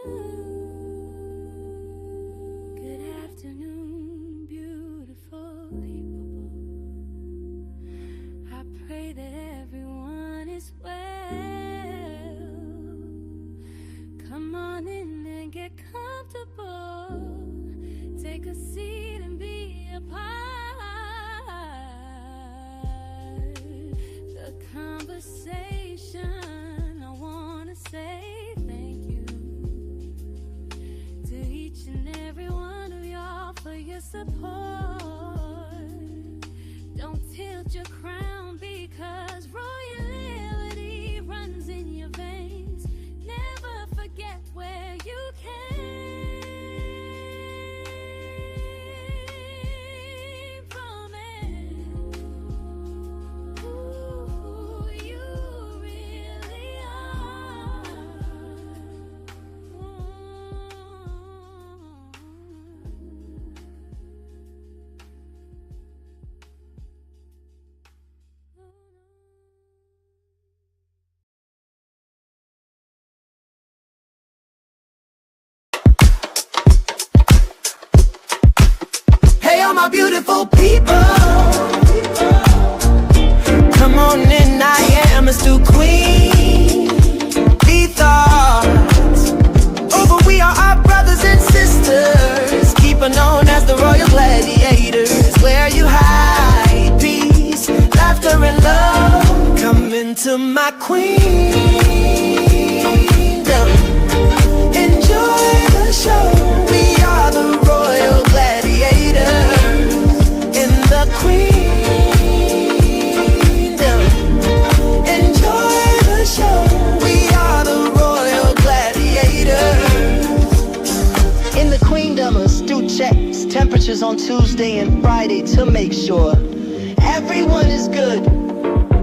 Good afternoon, beautiful people. I pray that everyone is well. Come on in and get comfortable. Take a seat and be a part. The conversation, I wanna say thank you to each and every one of y'all for your support. Don't tilt your crown because royalty runs in your veins. Never forget where you came from and who you really are. Hey, all my beautiful people, come on in, I am a Stu Queen. Be thoughts over, we are our brothers and sisters, keep on known as the Royal Gladiators, where you hide peace, laughter and love. Come into my queendom, enjoy the show. We are the Royal Gladiators in the queendom. Enjoy the show. We are the Royal Gladiators in the queendom of Stu checks temperatures on Tuesday and Friday to make sure everyone is good.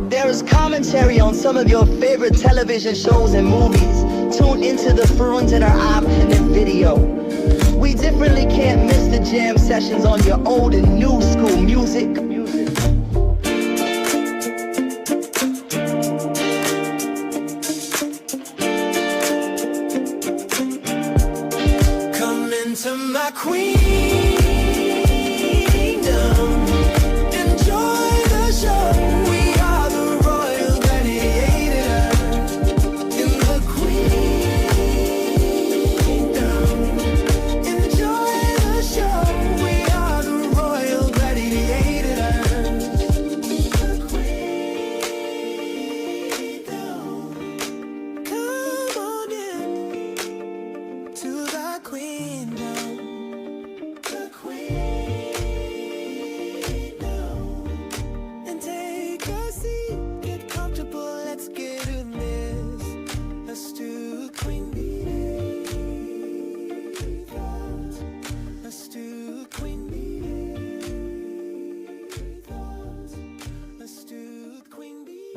There is commentary on some of your favorite television shows and movies. Tune into the Fruins in our option and video. We differently can't miss the jam sessions on your old and new school music. Come into my queendom. Enjoy the show. We are the Royal Gladiators in the queendom. Enjoy the show. We are the Royal Gladiators. The queendom. Come on in to the queendom. The queendom. And take a seat, get comfortable, let's get in this. Let's do Queen Bee. Let's do Queen Bee. Let's do Queen Bee.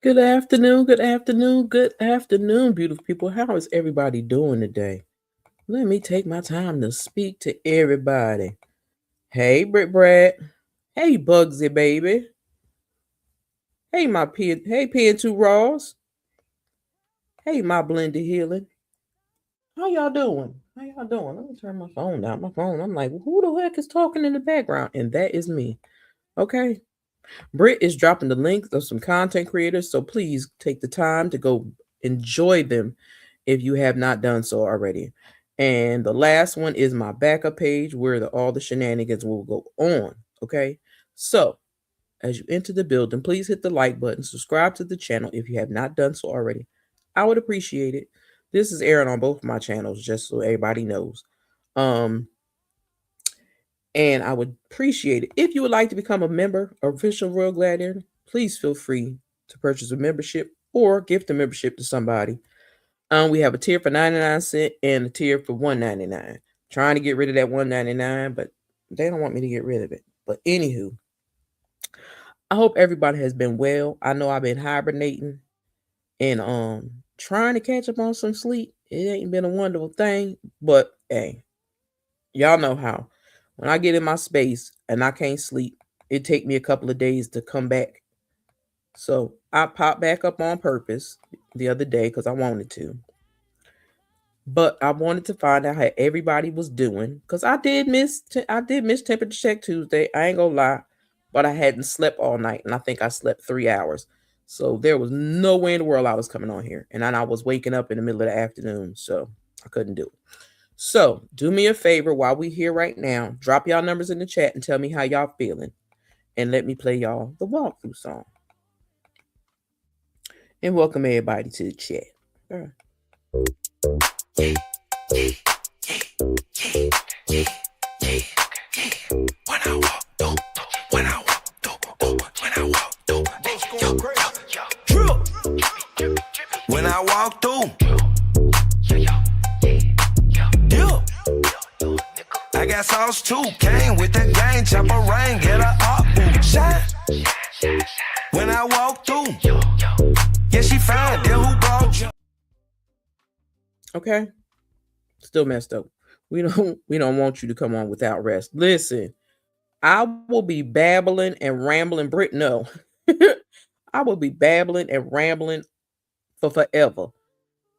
Good afternoon, good afternoon, good afternoon, beautiful people. How is everybody doing today? Let me take my time to speak to everybody. Hey, Britt Brad. Hey, Bugsy baby. Hey, my P. Hey, P2 Ross. Hey, my Blended Healing. How y'all doing? How y'all doing? Let me turn my phone down. My phone. I'm like, who the heck is talking in the background? And that is me. Okay. Britt is dropping the links of some content creators, so please take the time to go enjoy them if you have not done so already. And the last one is my backup page where all the shenanigans will go on. Okay. So as you enter the building, please hit the like button, subscribe to the channel if you have not done so already. I would appreciate it. This is airing on both of my channels, just so everybody knows. And I would appreciate it if you would like to become a member or official Royal Gladiator. Please feel free to purchase a membership or gift a membership to somebody. We have a tier for 99 cents and a tier for $1.99. Trying to get rid of that $1.99, but they don't want me to get rid of it. But anywho, I hope everybody has been well. I know I've been hibernating and trying to catch up on some sleep. It ain't been a wonderful thing, but hey, y'all know how. When I get in my space and I can't sleep, it take me a couple of days to come back. So I popped back up on purpose the other day because I wanted to. But I wanted to find out how everybody was doing because I did miss temperature check Tuesday. I ain't gonna lie, but I hadn't slept all night, and I think I slept 3 hours. So there was no way in the world I was coming on here, and I was waking up in the middle of the afternoon, so I couldn't do it. So do me a favor while we here right now. Drop y'all numbers in the chat and tell me how y'all feeling, and let me play y'all the walkthrough song. And welcome everybody to the chat. All right. When I walk through, I got sauce too. Came with the gang, chopper rain, get her up, shine. When I walk through, yeah, she fine. Then who brought you? Okay. Still messed up. We don't want you to come on without rest. Listen, I will be babbling and rambling. Brit, no. I will be babbling and rambling for forever.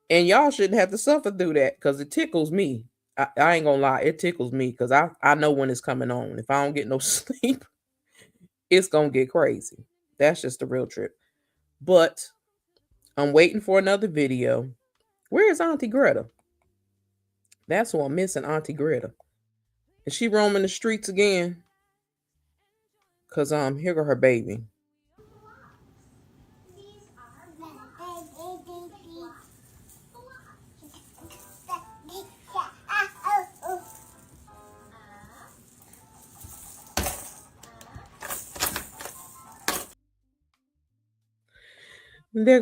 And y'all shouldn't have to suffer through that because it tickles me. I ain't gonna lie, it tickles me because I know when it's coming on. If I don't get no sleep, it's gonna get crazy. That's just the real trip. But I'm waiting for another video. Where is Auntie Greta? That's who I'm missing, Auntie Greta. Is she roaming the streets again? Cause here go her baby. There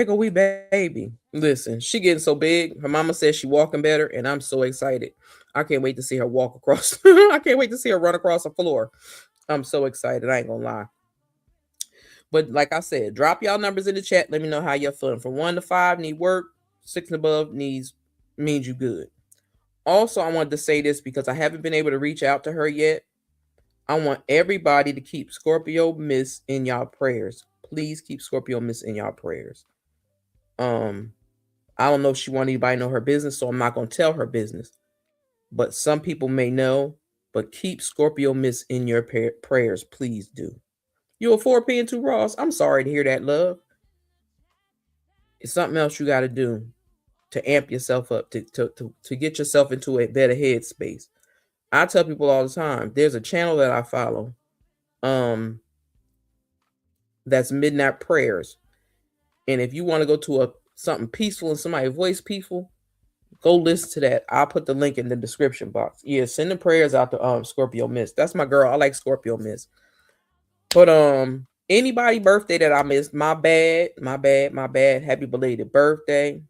go we baby. Listen, she getting so big. Her mama says she walking better, and I'm so excited. I can't wait to see her walk across. I can't wait to see her run across the floor. I'm so excited. I ain't gonna lie. But like I said, drop y'all numbers in the chat. Let me know how you're feeling. From 1 to 5, need work. 6 and above means you good. Also, I wanted to say this because I haven't been able to reach out to her yet. I want everybody to keep Scorpio Miss in y'all prayers. Please keep Scorpio Miss in y'all prayers. I don't know if she want anybody to know her business, so I'm not going to tell her business. But some people may know, but keep Scorpio Miss in your prayers. Please do. You a 4P and 2 Ross? I'm sorry to hear that, love. It's something else you got to do to amp yourself up, to get yourself into a better headspace. I tell people all the time, there's a channel that I follow. That's Midnight Prayers. And if you want to go to something peaceful and somebody voice peaceful, go listen to that. I'll put the link in the description box. Yeah, send the prayers out to Scorpio Miss. That's my girl. I like Scorpio Miss. But anybody birthday that I missed, my bad. Happy belated birthday.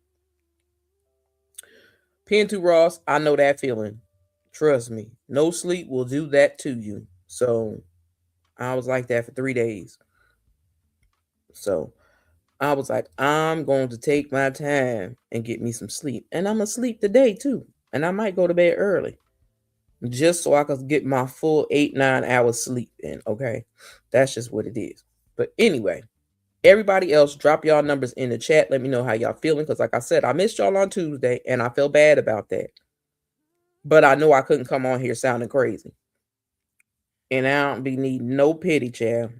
P2 Ross, I know that feeling. Trust me. No sleep will do that to you. So I was like that for 3 days. So I was like, I'm going to take my time and get me some sleep. And I'm going to sleep today too. And I might go to bed early. Just so I can get my full 8-9 hours sleep in. Okay. That's just what it is. But anyway, everybody else, drop y'all numbers in the chat. Let me know how y'all feeling. Because like I said, I missed y'all on Tuesday. And I feel bad about that. But I know I couldn't come on here sounding crazy. And I don't be needing no pity, child.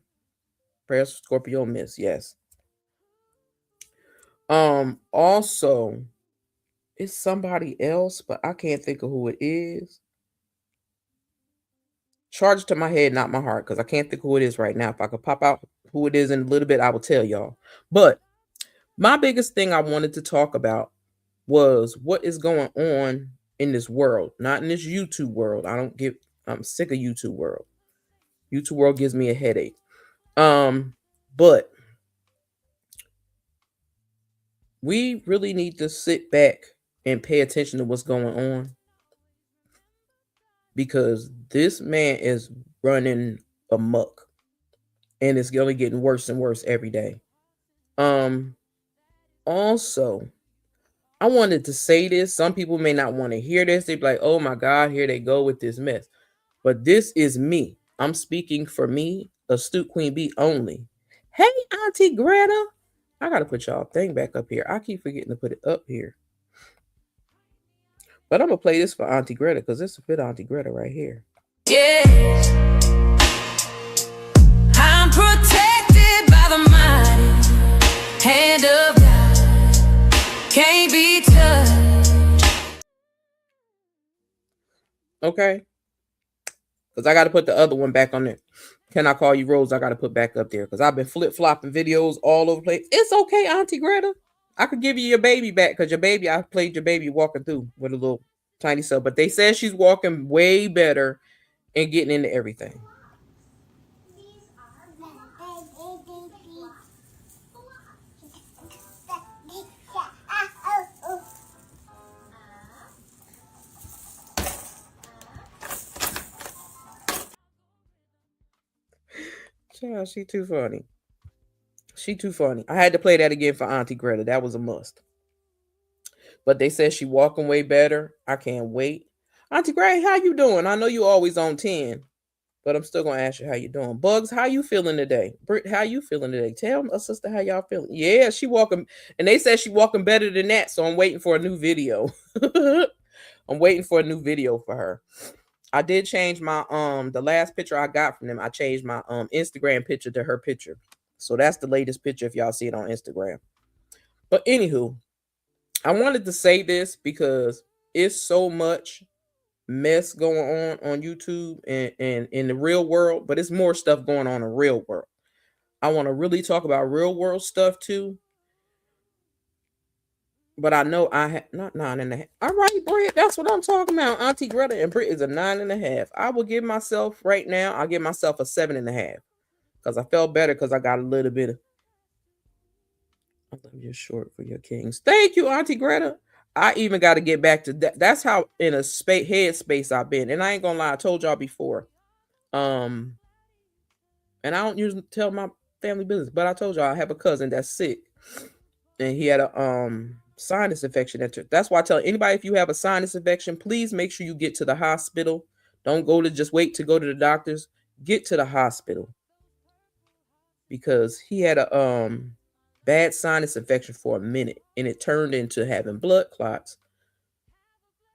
Prayers for Scorpio Miss. Yes. Also, it's somebody else, but I can't think of who it is. Charge it to my head, not my heart, because I can't think who it is right now. If I could pop out who it is in a little bit, I will tell y'all. But my biggest thing I wanted to talk about was what is going on in this world, not in this YouTube world. I'm sick of YouTube world. YouTube world gives me a headache. But we really need to sit back and pay attention to what's going on, because this man is running amok and it's only getting worse and worse every day. Also, I wanted to say this. Some people may not want to hear this. They'd be like, oh my God, here they go with this mess. But this is me. I'm speaking for me, Astute Queen Bee only. Hey, Auntie Greta. I gotta put y'all thing back up here. I keep forgetting to put it up here. But I'm gonna play this for Auntie Greta because this is fit Auntie Greta right here. Yeah, I'm protected by the mighty hand of God. Can't be touched. Okay? Because I gotta put the other one back on there. Can I Call You Rose? I gotta put back up there because I've been flip-flopping videos all over the place. It's okay, Auntie Greta. I could give you your baby back because your baby, I played your baby walking through with a little tiny self. But they said she's walking way better and getting into everything. Child, she too funny. She too funny. I had to play that again for Auntie Greta. That was a must. But they said she walking way better. I can't wait. Auntie Greta, how you doing? I know you always on 10, but I'm still gonna ask you how you doing. Bugs, how you feeling today? Britt, how you feeling today? Tell us, sister, how y'all feeling. Yeah, she walking, and they said she walking better than that. So I'm waiting for a new video. I'm waiting for a new video for her. I did change my the last picture I got from them. I changed my Instagram picture to her picture. So that's the latest picture if y'all see it on Instagram. But anywho, I wanted to say this because it's so much mess going on YouTube and in the real world, but it's more stuff going on in the real world. I want to really talk about real world stuff too. But I know I have not 9.5. All right, Britt, that's what I'm talking about. Auntie Greta and Britt is a 9.5. I will give myself right now, I'll give myself a 7.5. Because I felt better because I got a little bit of I love you short for your kings. Thank you, Auntie Greta. I even got to get back to that. That's how in a head space I've been. And I ain't gonna lie, I told y'all before. And I don't usually tell my family business, but I told y'all I have a cousin that's sick. And he had a sinus infection. That's why I tell anybody, if you have a sinus infection, please make sure you get to the hospital. Don't go to just wait to go to the doctors. Get to the hospital. Because he had a bad sinus infection for a minute and it turned into having blood clots.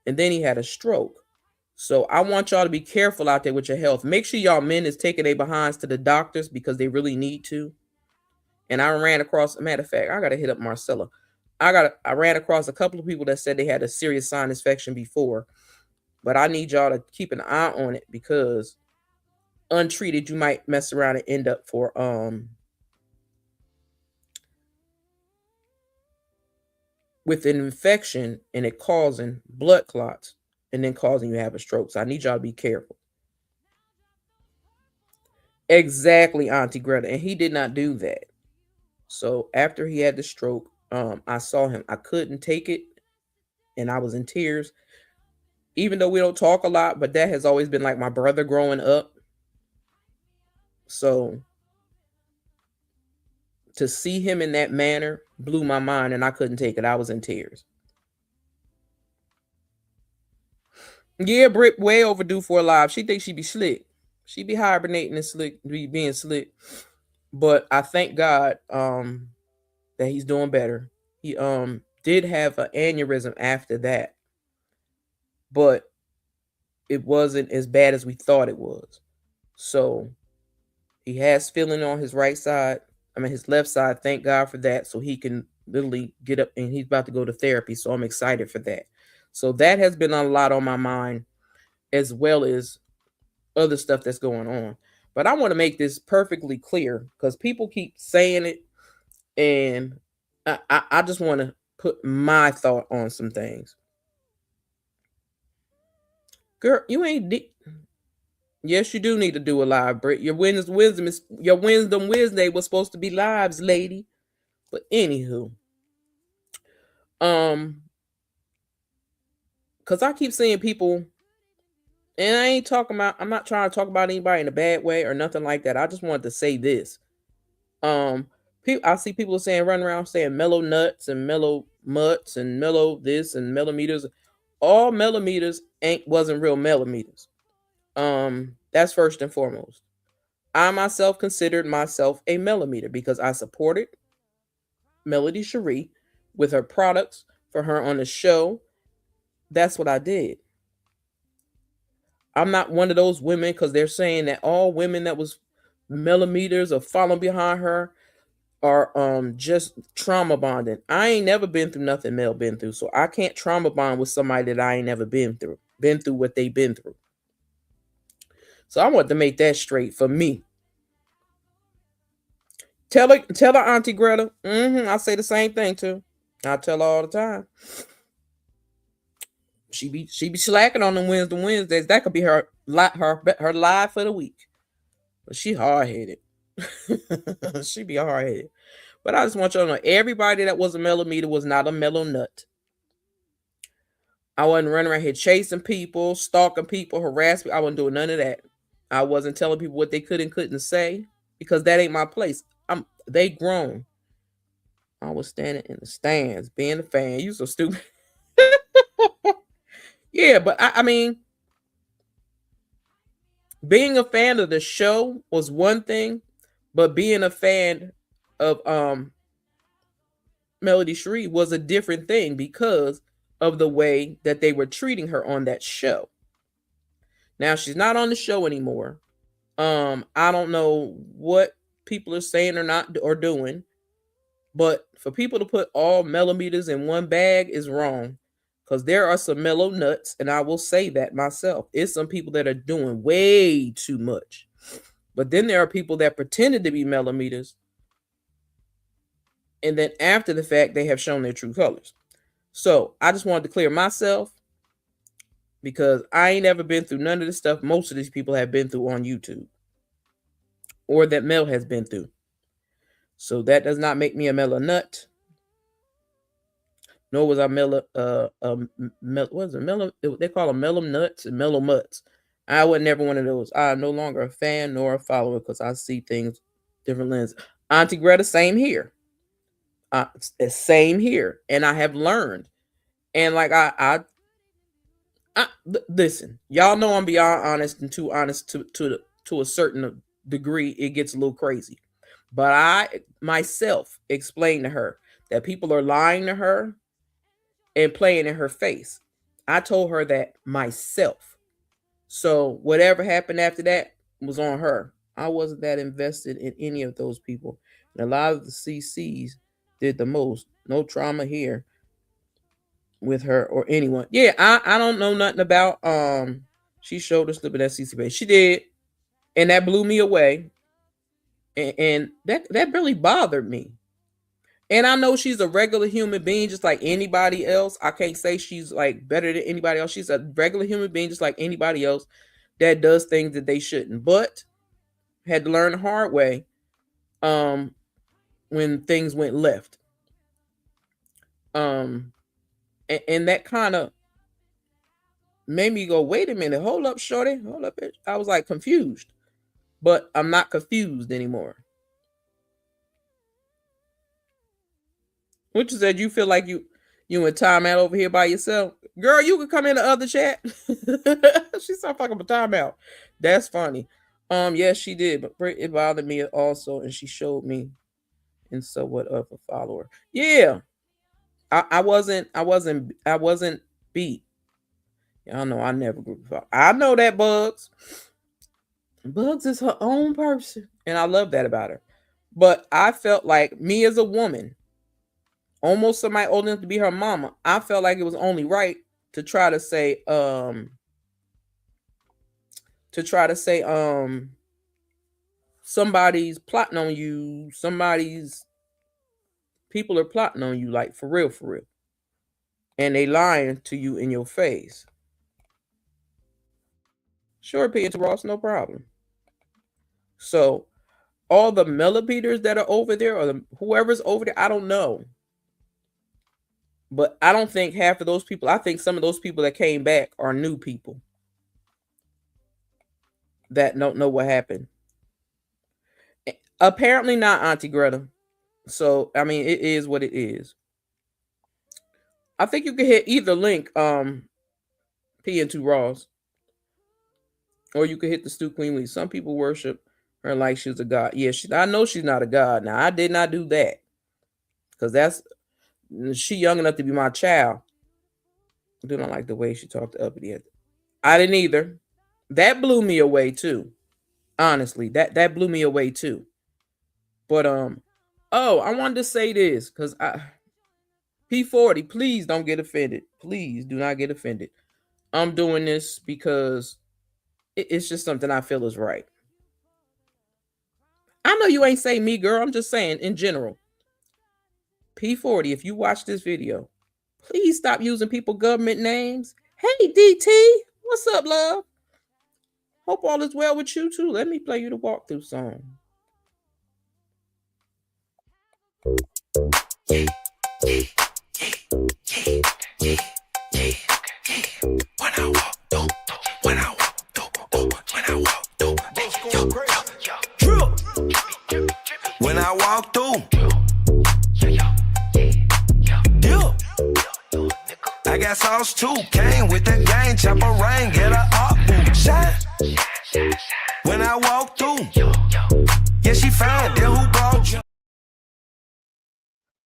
And then he had a stroke. So I want y'all to be careful out there with your health. Make sure y'all men is taking their behinds to the doctors because they really need to. And I ran across, a matter of fact, I got to hit up Marcella. I ran across a couple of people that said they had a serious sinus infection before. But I need y'all to keep an eye on it because untreated, you might mess around and end up for with an infection and it causing blood clots and then causing you to have a stroke. So I need y'all to be careful. Exactly, Auntie Greta. And he did not do that. So after he had the stroke, I saw him. I couldn't take it. And I was in tears. Even though we don't talk a lot, but that has always been like my brother growing up. So to see him in that manner blew my mind and I couldn't take it. I was in tears. Yeah, Britt way overdue for a live. She thinks she be slick. She be hibernating and slick, being slick. But I thank God that he's doing better. He did have an aneurysm after that. But it wasn't as bad as we thought it was. So he has feeling on his right side. I mean, his left side. Thank God for that. So he can literally get up and he's about to go to therapy. So I'm excited for that. So that has been a lot on my mind as well as other stuff that's going on. But I want to make this perfectly clear because people keep saying it. And I just want to put my thought on some things. Girl, you ain't... Yes, you do need to do a live, Britt. Your Wisdom Wednesday was supposed to be lives, lady. But anywho, because I keep seeing people, and I'm not trying to talk about anybody in a bad way or nothing like that. I just wanted to say this. I see people run around saying mellow nuts and mellow mutts and mellow this and millimeters. All millimeters wasn't real millimeters. That's first and foremost. I myself considered myself a millimeter because I supported Melody Cherie with her products for her on the show. That's what I did. I'm not one of those women because they're saying that all women that was millimeters or following behind her are just trauma bonding. I ain't never been through nothing Mel been through, so I can't trauma bond with somebody that I ain't never been through what they've been through. So I want to make that straight for me. Tell her Auntie Greta. I say the same thing too. I tell her all the time. She be slacking on them Wednesdays. That could be her live for the week. But she hard headed. She be hard headed. But I just want you to know, everybody that was a millimeter was not a mellow nut. I wasn't running around here chasing people, stalking people, harassing. I wasn't doing none of that. I wasn't telling people what they could and couldn't say because that ain't my place. They grown. I was standing in the stands, being a fan. You so stupid. Yeah, but I mean, being a fan of the show was one thing, but being a fan of Melody Cherie was a different thing because of the way that they were treating her on that show. Now she's not on the show anymore. I don't know what people are saying or not or doing, but for people to put all millimeters in one bag is wrong. Because there are some mellow nuts, and I will say that myself. It's some people that are doing way too much. But then there are people that pretended to be millimeters, and then after the fact, they have shown their true colors. So I just wanted to clear myself because I ain't ever been through none of the stuff most of these people have been through on YouTube or that Mel has been through. So that does not make me a mellow nut. Nor was I what is it? Mellow, they call them mellow nuts and mellow mutts. I was never one of those. I'm no longer a fan nor a follower because I see things different lens. Auntie Greta, same here. Same here. And I have learned. And like listen, y'all know I'm beyond honest and too honest to a certain degree. It gets a little crazy. But I myself explained to her that people are lying to her and playing in her face. I told her that myself. So whatever happened after that was on her. I wasn't that invested in any of those people. And a lot of the CCs did the most. No trauma here with her or anyone. Yeah, I don't know nothing about she showed us the CC page. She did. And that blew me away. And that really bothered me. And I know she's a regular human being just like anybody else. I can't say she's like better than anybody else. She's a regular human being just like anybody else that does things that they shouldn't. But had to learn the hard way when things went left. And that kind of made me go, wait a minute, hold up, shorty, hold up, bitch. I was like confused. But I'm not confused anymore. Which said you feel like you in timeout over here by yourself. Girl, you could come in the other chat. She started talking about timeout. That's funny. Yes, she did, but it bothered me also, and she showed me in somewhat of a follower. Yeah. I wasn't beat. Y'all know I never group. I know that Bugs. Bugs is her own person, and I love that about her. But I felt like me as a woman, almost somebody old enough to be her mama, I felt like it was only right to try to say somebody's plotting on you, people are plotting on you, like for real, and they lying to you in your face. Sure, Peter Ross, no problem. So all the millimeters that are over there, or whoever's over there, I don't know. But I don't think half of those people, I think some of those people that came back are new people that don't know what happened. Apparently not, Auntie Greta. So, I mean, it is what it is. I think you can hit either link, PN2 Ross. Or you could hit the Stu Queen Lee. Some people worship her like she's a god. Yeah, I know she's not a god. Now, I did not do that. Because she young enough to be my child. I do not like the way she talked to Uppity. I didn't either. That blew me away too. Honestly, that blew me away too. But I wanted to say this because P40, please don't get offended. Please do not get offended. I'm doing this because it's just something I feel is right. I know you ain't saying me, girl. I'm just saying in general. P40, if you watch this video, please stop using people government names. Hey, DT, what's up, love? Hope all is well with you too. Let me play you the walkthrough song. When I walk through, I got sauce too. Came with the gang, chopper rain, get a up, shine. When I walk through, yeah, she found them who brought you.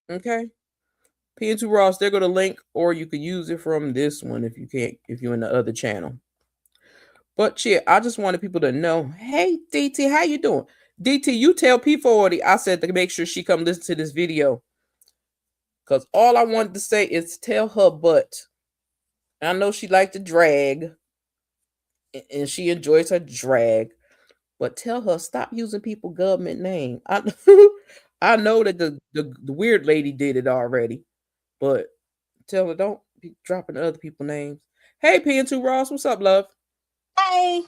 Okay. P2 Ross, there go the link, or you could use it from this one if you're in the other channel. But yeah, I just wanted people to know, hey, DT, how you doing? DT, you tell P40 I said to make sure she come listen to this video. Because all I wanted to say is tell her butt. I know she liked to drag. And she enjoys her drag. But tell her, stop using people government name. I know that the weird lady did it already. But tell her, don't be dropping other people's names. Hey, P2 Ross, what's up, love? Hey.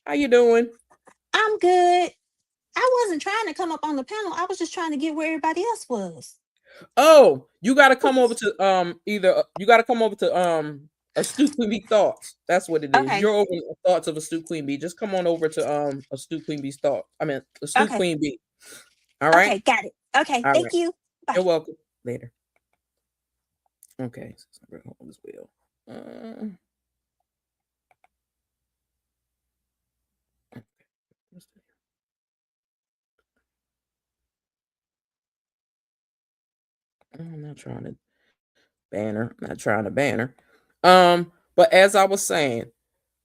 How you doing? I'm good. I wasn't trying to come up on the panel. I was just trying to get where everybody else was. Oh, you got to come over to you got to come over to Astute Queen Bee Thoughts. That's what it is. Okay. You're over the thoughts of Astute Queen Bee. Just come on over to Astute Queen Bee's thought. Astute Queen Bee. All right. Okay, got it. Okay, all thank right. you. Bye. You're welcome. Later. Okay, so bring home as well. I'm not trying to ban her. I'm not trying to ban her. But as I was saying,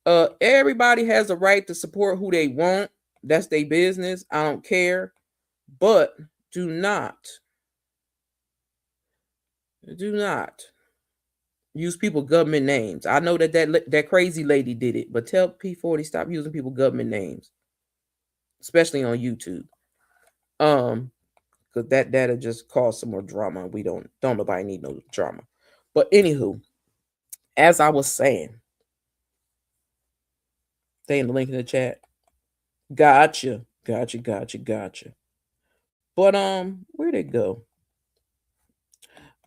everybody has a right to support who they want. That's their business. I don't care. But do not use people government names. I know that crazy lady did it, but tell P40 stop using people government names, especially on YouTube. Because that'll just cause some more drama. We don't nobody need no drama. But anywho, as I was saying, stay in the link in the chat. Gotcha. But where'd it go?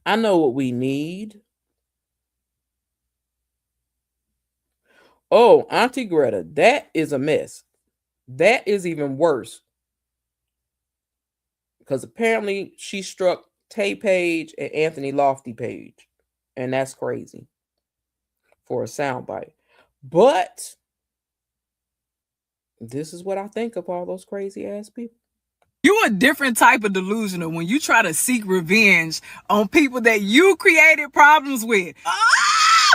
I know what we need. Oh, Auntie Greta, that is a mess. That is even worse. Because apparently she struck Tay Page and Anthony Lofty Page. And that's crazy for a soundbite. But this is what I think of all those crazy ass people. You a different type of delusional when you try to seek revenge on people that you created problems with.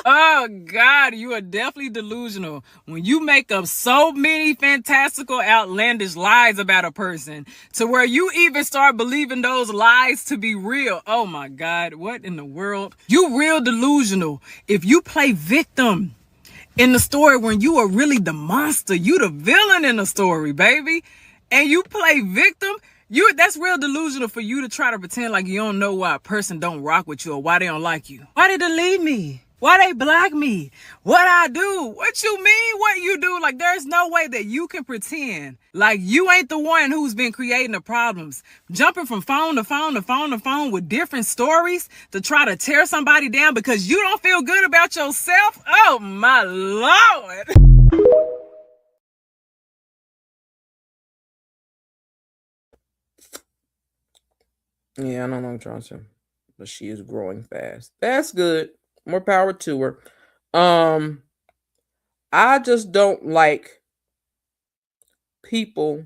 Oh, God, you are definitely delusional when you make up so many fantastical, outlandish lies about a person to where you even start believing those lies to be real. Oh, my God, what in the world? You real delusional if you play victim in the story when you are really the monster. You the villain in the story, baby. And you play victim. That's real delusional for you to try to pretend like you don't know why a person don't rock with you or why they don't like you. Why they delete me? Why they block me? What I do? What you mean what you do? Like, there's no way that you can pretend like you ain't the one who's been creating the problems. Jumping from phone to phone to phone to phone with different stories to try to tear somebody down because you don't feel good about yourself. Oh, my Lord. Yeah, I don't know what I'm trying to say, but she is growing fast. That's good. More power to her. I just don't like people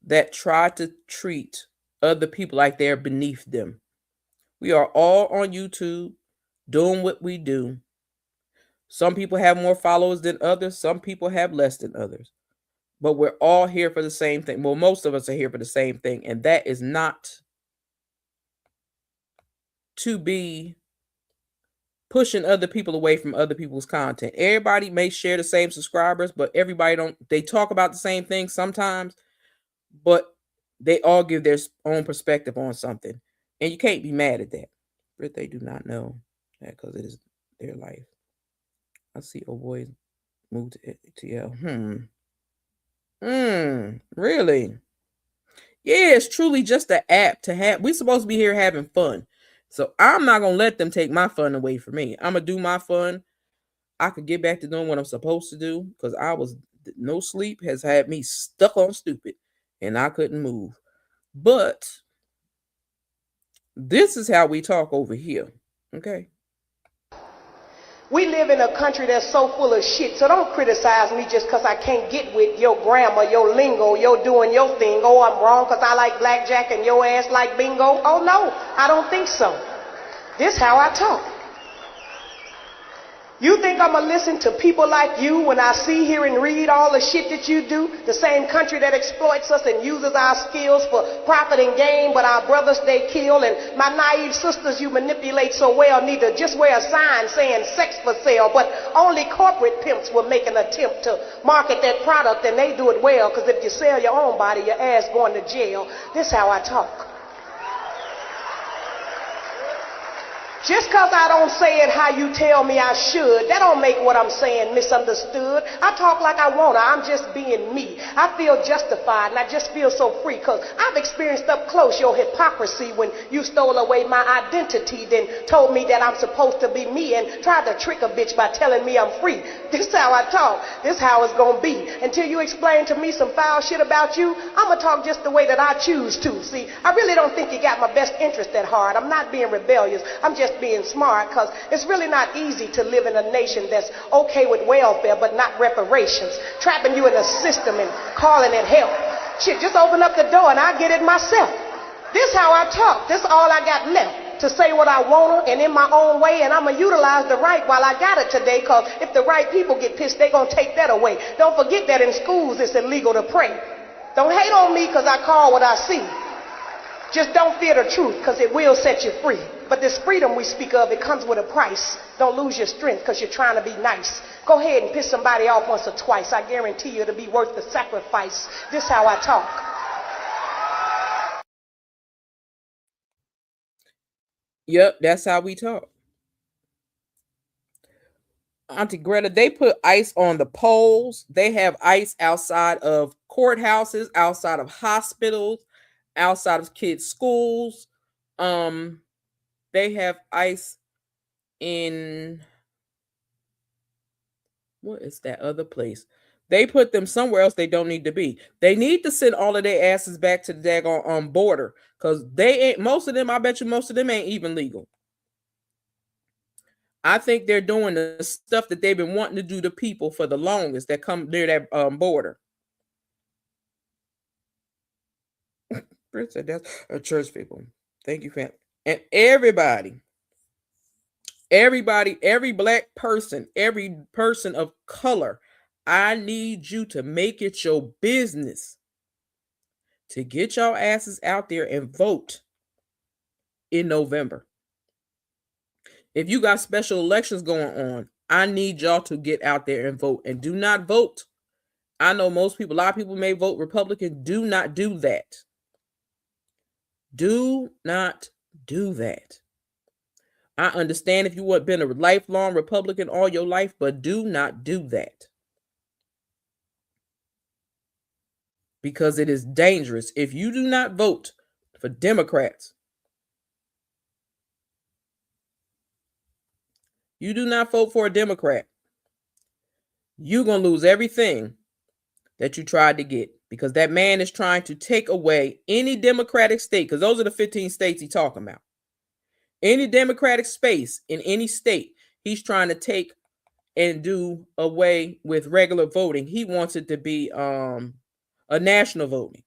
that try to treat other people like they're beneath them. We are all on YouTube doing what we do. Some people have more followers than others. Some people have less than others. But we're all here for the same thing. Well, most of us are here for the same thing. And that is not to be pushing other people away from other people's content. Everybody may share the same subscribers, but everybody don't. They talk about the same thing sometimes, but they all give their own perspective on something. And you can't be mad at that. But they do not know that because it is their life. I see old boys move to ATL. Really? Yeah, it's truly just an app to have. We're supposed to be here having fun. So I'm not going to let them take my fun away from me. I'm going to do my fun. I could get back to doing what I'm supposed to do because no sleep has had me stuck on stupid and I couldn't move. But this is how we talk over here. Okay. We live in a country that's so full of shit, so don't criticize me just because I can't get with your grammar, your lingo, your doing your thing. Oh, I'm wrong because I like blackjack and your ass like bingo. Oh, no, I don't think so. This how I talk. You think I'm going to listen to people like you when I see, hear, and read all the shit that you do? The same country that exploits us and uses our skills for profit and gain, but our brothers they kill, and my naive sisters you manipulate so well need to just wear a sign saying sex for sale, but only corporate pimps will make an attempt to market that product, and they do it well, because if you sell your own body, your ass going to jail. This how I talk. Just because I don't say it how you tell me I should, that don't make what I'm saying misunderstood. I talk like I want to. I'm just being me. I feel justified and I just feel so free because I've experienced up close your hypocrisy when you stole away my identity, then told me that I'm supposed to be me and tried to trick a bitch by telling me I'm free. This is how I talk. This is how it's going to be. Until you explain to me some foul shit about you, I'm going to talk just the way that I choose to. See, I really don't think you got my best interest at heart. I'm not being rebellious. I'm just being smart because it's really not easy to live in a nation that's okay with welfare but not reparations, trapping you in a system and calling it help. Shit, just open up the door and I get it myself. This how I talk. This all I got left, to say what I want to and in my own way, and I'm going to utilize the right while I got it today, because if the right people get pissed, they're going to take that away. Don't forget that in schools it's illegal to pray. Don't hate on me because I call what I see. Just don't fear the truth because it will set you free. But this freedom we speak of, it comes with a price. Don't lose your strength because you're trying to be nice. Go ahead and piss somebody off once or twice. I guarantee you it'll be worth the sacrifice. This how I talk. Yep, that's how we talk. Auntie Greta, they put ice on the poles. They have ice outside of courthouses, outside of hospitals, outside of kids' schools. They have ice in, what is that other place? They put them somewhere else they don't need to be. They need to send all of their asses back to the daggone border, because they ain't, most of them, I bet you most of them ain't even legal. I think they're doing the stuff that they've been wanting to do to people for the longest that come near that border. That's church people. Thank you, fam. And everybody, every black person, every person of color, I need you to make it your business to get your asses out there and vote in November. If you got special elections going on, I need y'all to get out there and vote. And do not vote. I know most people, a lot of people may vote Republican. Do not do that. Do not do that. I understand if you have been a lifelong Republican all your life, but do not do that. Because it is dangerous. If you do not vote for Democrats, you do not vote for a Democrat, you're going to lose everything that you tried to get, because that man is trying to take away any Democratic state, because those are the 15 states he's talking about. Any Democratic space in any state, he's trying to take and do away with regular voting. He wants it to be a national voting.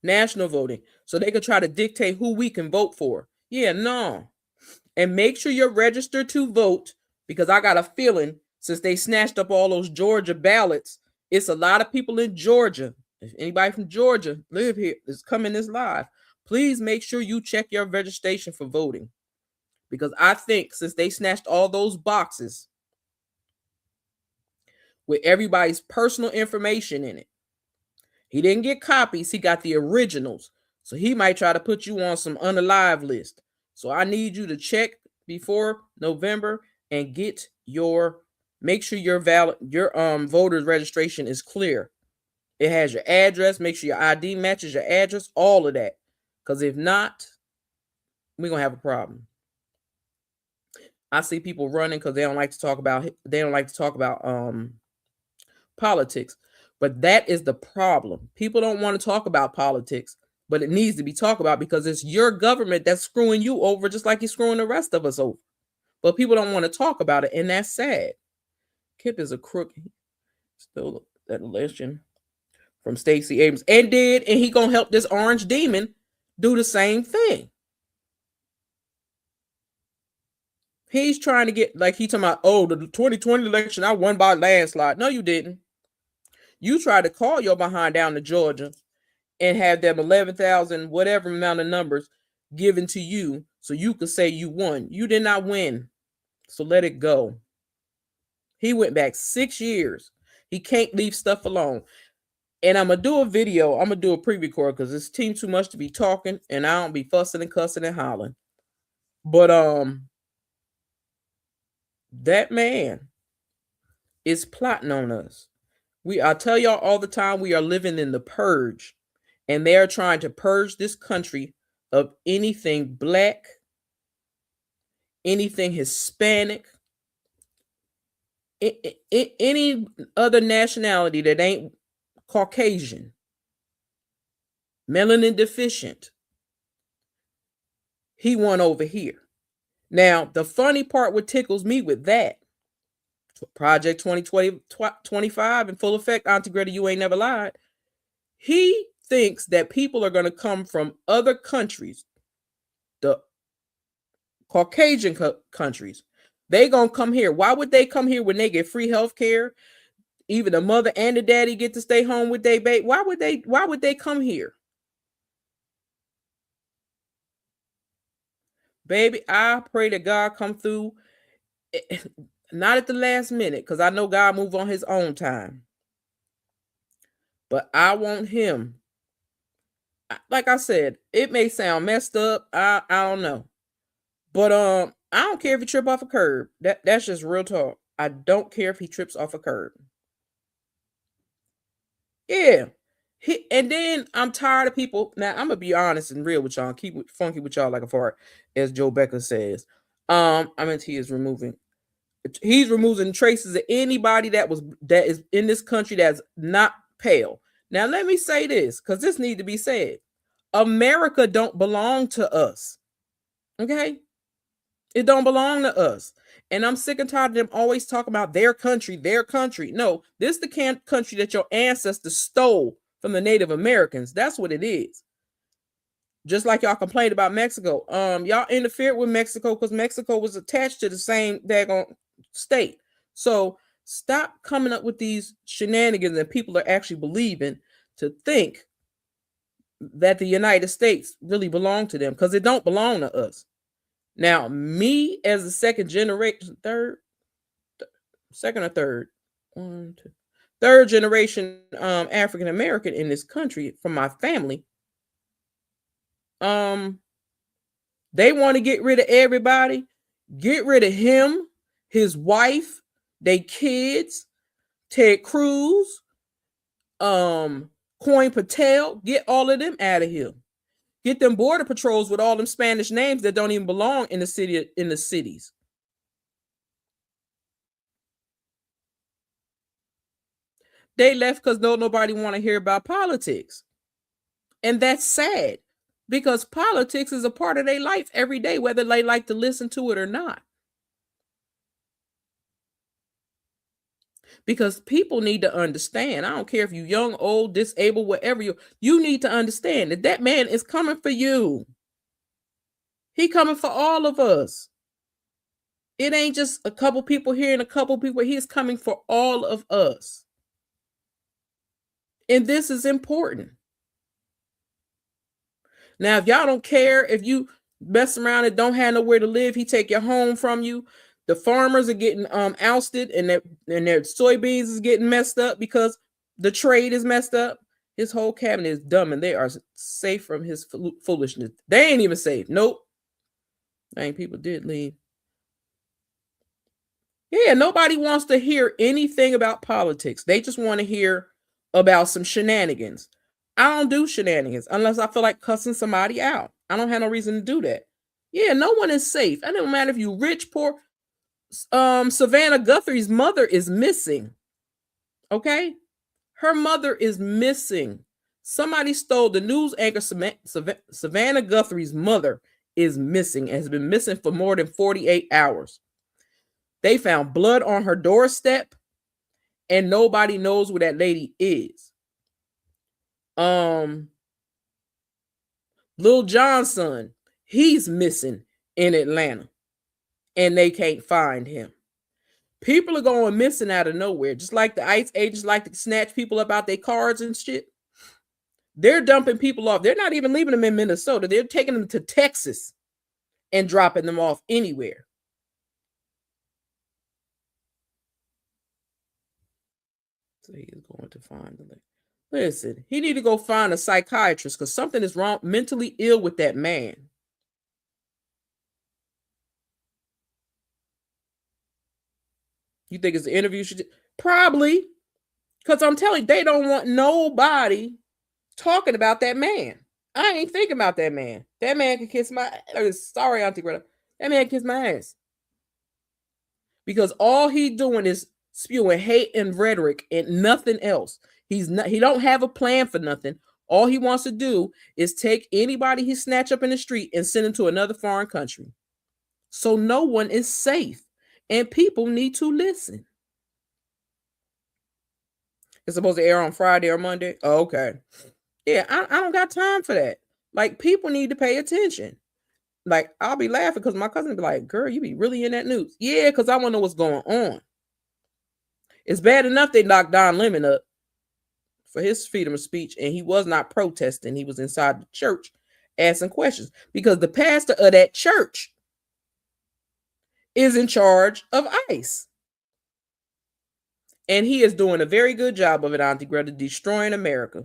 National voting. So they could try to dictate who we can vote for. Yeah, no. And make sure you're registered to vote, because I got a feeling since they snatched up all those Georgia ballots, it's a lot of people in Georgia. If anybody from Georgia live here is coming this live, please make sure you check your registration for voting. Because I think since they snatched all those boxes with everybody's personal information in it, he didn't get copies, he got the originals. So he might try to put you on some unalive list. So I need you to check before November and get make sure your voter's registration is clear. It has your address, make sure your ID matches your address, all of that. Because if not, we're gonna have a problem. I see people running because they don't like to talk about politics. But that is the problem. People don't want to talk about politics, but it needs to be talked about because it's your government that's screwing you over just like you're screwing the rest of us over. But people don't want to talk about it, and that's sad. Kip is a crook. Still that election from Stacey Abrams. And he gonna help this orange demon do the same thing. He's trying to get, like, he talking about, oh, the 2020 election, I won by landslide. No, you didn't. You tried to call your behind down to Georgia and have them 11,000, whatever amount of numbers given to you so you could say you won. You did not win. So let it go. He went back 6 years. He can't leave stuff alone. And I'm going to do a video. I'm going to do a pre-record because it's too much to be talking and I don't be fussing and cussing and hollering. But that man is plotting on us. I tell y'all all the time, we are living in the purge, and they are trying to purge this country of anything black, anything Hispanic, any other nationality that ain't Caucasian, melanin deficient. He won over here. Now, the funny part what tickles me with that, Project 2025 in full effect, Auntie Greta, you ain't never lied. He thinks that people are going to come from other countries, the Caucasian countries. They going to come here. Why would they come here when they get free health care? Even the mother and the daddy get to stay home with their baby. Why would they come here? Baby, I pray that God come through. Not at the last minute, because I know God move on his own time. But I want him. Like I said, it may sound messed up. I don't know. But I don't care if he trip off a curb. That's just real talk. I don't care if he trips off a curb. Yeah. And then I'm tired of people. Now, I'm going to be honest and real with y'all. Keep it funky with y'all like a fart, as Joe Becker says. He's removing traces of anybody that is in this country that's not pale. Now, let me say this, because this needs to be said. America don't belong to us. Okay? It don't belong to us. And I'm sick and tired of them always talking about their country, their country. No, this is the country that your ancestors stole from the Native Americans. That's what it is. Just like y'all complained about Mexico. Y'all interfered with Mexico because Mexico was attached to the same daggone state. So stop coming up with these shenanigans that people are actually believing to think that the United States really belong to them, because it don't belong to us. Now, me as a second generation African American in this country from my family, they want to get rid of everybody. Get rid of him, his wife, their kids, Ted Cruz, Coin Patel. Get all of them out of here. Get them border patrols with all them Spanish names that don't even belong in the cities. They left because nobody want to hear about politics. And that's sad. because politics is a part of their life every day, whether they like to listen to it or not. Because people need to understand. I don't care if you're young, old, disabled, whatever you need to understand that that man is coming for you. He coming for all of us. It ain't just a couple people here and a couple people. He's coming for all of us. And this is important. Now, if y'all don't care, if you mess around and don't have nowhere to live, he take your home from you. The farmers are getting ousted, and their soybeans is getting messed up because the trade is messed up. His whole cabinet is dumb, and they are safe from his foolishness. They ain't even safe. Nope. Dang, people did leave. Yeah, nobody wants to hear anything about politics. They just want to hear about some shenanigans. I don't do shenanigans unless I feel like cussing somebody out. I don't have no reason to do that. Yeah, no one is safe. It doesn't matter if you rich, poor. Savannah Guthrie's mother is missing. Okay? Her mother is missing. Somebody stole the news anchor. Savannah Guthrie's mother is missing and has been missing for more than 48 hours. They found blood on her doorstep, and nobody knows where that lady is. Lil Jon's son, he's missing in Atlanta, and they can't find him. People are going missing out of nowhere, just like the ICE agents like to snatch people up out their cars and shit. They're dumping people off. They're not even leaving them in Minnesota. They're taking them to Texas and dropping them off anywhere. So he is going to find the lady. Listen, he need to go find a psychiatrist because something is wrong, mentally ill with that man. You think it's an interview? Probably. Because I'm telling you, they don't want nobody talking about that man. I ain't thinking about that man. That man can kiss my ass. Sorry, Auntie Greta. That man can kiss my ass. Because all he doing is spewing hate and rhetoric and nothing else. He don't have a plan for nothing. All he wants to do is take anybody he snatch up in the street and send them to another foreign country. So no one is safe. And people need to listen. It's supposed to air on Friday or Monday. Oh, okay. Yeah, I don't got time for that. Like, people need to pay attention. Like, I'll be laughing because my cousin be like, girl, you be really in that news. Yeah, because I want to know what's going on. It's bad enough they knocked Don Lemon up for his freedom of speech, and he was not protesting. He was inside the church asking questions because the pastor of that church is in charge of ICE. And he is doing a very good job of it, Auntie Greta, destroying America.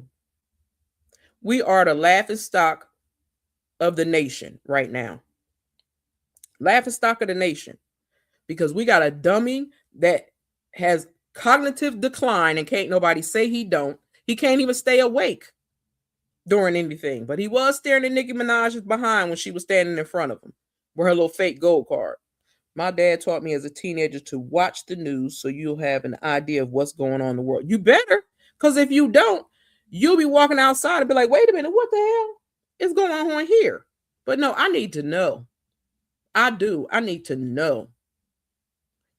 We are the laughingstock of the nation right now. Laughingstock of the nation. Because we got a dummy that has cognitive decline and can't nobody say he don't. He can't even stay awake during anything. But he was staring at Nicki Minaj's behind when she was standing in front of him with her little fake gold card. My dad taught me as a teenager to watch the news so you'll have an idea of what's going on in the world. You better, because if you don't, you'll be walking outside and be like, wait a minute, what the hell is going on here? But no, I need to know. I do. I need to know.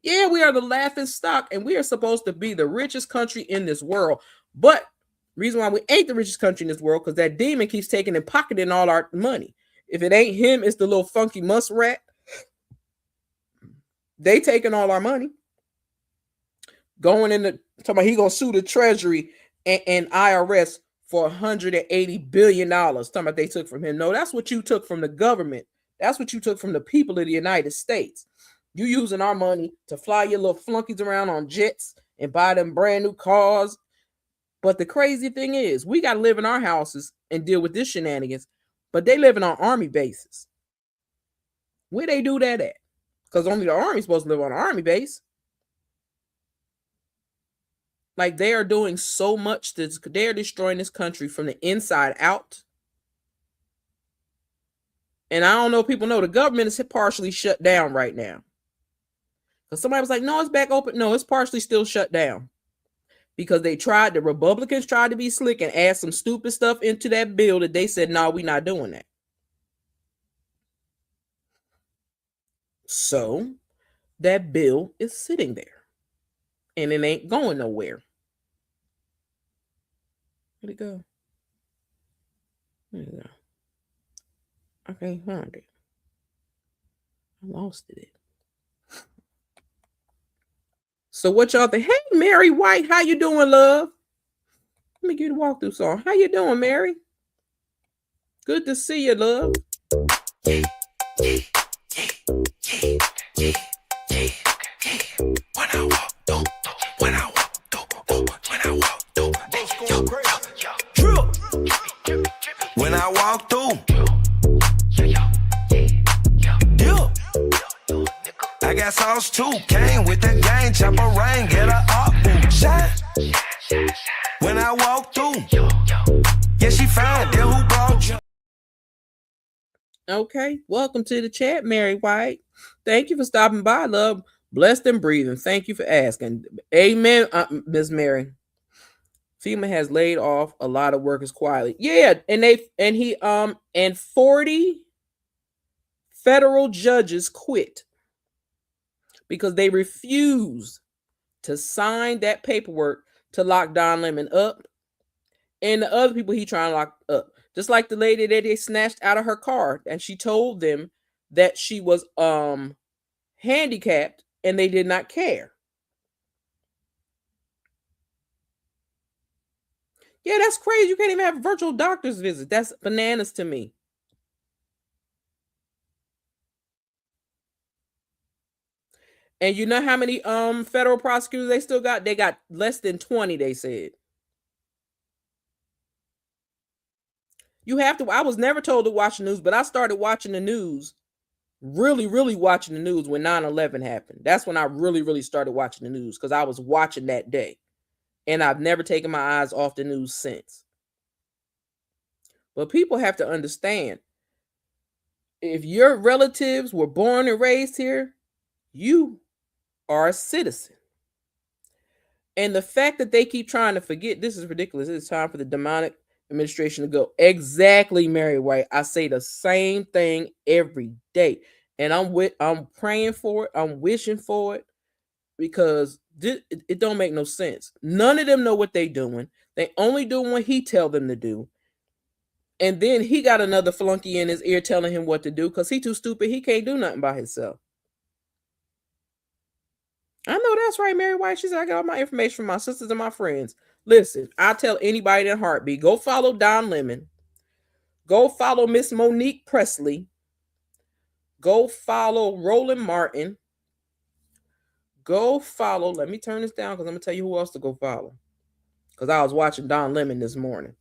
Yeah, we are the laughing stock, and we are supposed to be the richest country in this world. But reason why we ain't the richest country in this world, because that demon keeps taking and pocketing all our money. If it ain't him, it's the little funky muskrat. They taking all our money. Going in the talking about he gonna sue the Treasury and IRS for $180 billion. Talking about they took from him. No, that's what you took from the government. That's what you took from the people of the United States. You using our money to fly your little flunkies around on jets and buy them brand new cars. But the crazy thing is, we got to live in our houses and deal with this shenanigans, but they live in on army bases. Where they do that at? Because only the army's supposed to live on an army base. Like, they are doing so much that they are destroying this country from the inside out. And I don't know if people know the government is partially shut down right now. Because somebody was like, no, it's back open. No, it's partially still shut down. Because the Republicans tried to be slick and add some stupid stuff into that bill that they said, no, we're not doing that. So that bill is sitting there and it ain't going nowhere. Where'd it go? There you go. I can't find it. I lost it. So what y'all think? Hey, Mary White, how you doing, love? Let me get a walkthrough song. How you doing, Mary? Good to see you, love. When I walk through, when I walk through, when I walk through, when I walk through, I got sauce too. Came with the gang, chopper rain, get a up, shine. When I walk through, yeah, she fine. Then who brought you? Okay, welcome to the chat, Mary White. Thank you for stopping by, love. Blessed and breathing. Thank you for asking. Amen, Miss Mary. FEMA has laid off a lot of workers quietly. Yeah, and 40 federal judges quit because they refused to sign that paperwork to lock Don Lemon up and the other people he trying to lock up. Just like the lady that they snatched out of her car, and she told them that she was handicapped and they did not care. Yeah, that's crazy. You can't even have a virtual doctor's visit. That's bananas to me. And you know how many federal prosecutors they still got? They got less than 20, they said. You have to. I was never told to watch the news, but I started watching the news, really watching the news when 9/11 happened. That's when I really started watching the news because I was watching that day. And I've never taken my eyes off the news since. But people have to understand, if your relatives were born and raised here, you are a citizen. And the fact that they keep trying to forget, this is ridiculous. It's time for the demonic administration to go. Exactly, Mary White. I say the same thing every day. And I'm praying for it. I'm wishing for it because it don't make no sense. None of them know what they doing. They only doing what he tell them to do. And then he got another flunky in his ear telling him what to do because he too stupid. He can't do nothing by himself. I know that's right, Mary White. She said, I got all my information from my sisters and my friends. Listen, I tell anybody in a heartbeat, go follow Don Lemon. Go follow Miss Monique Presley. Go follow Roland Martin. Go follow, let me turn this down because I'm going to tell you who else to go follow. Because I was watching Don Lemon this morning.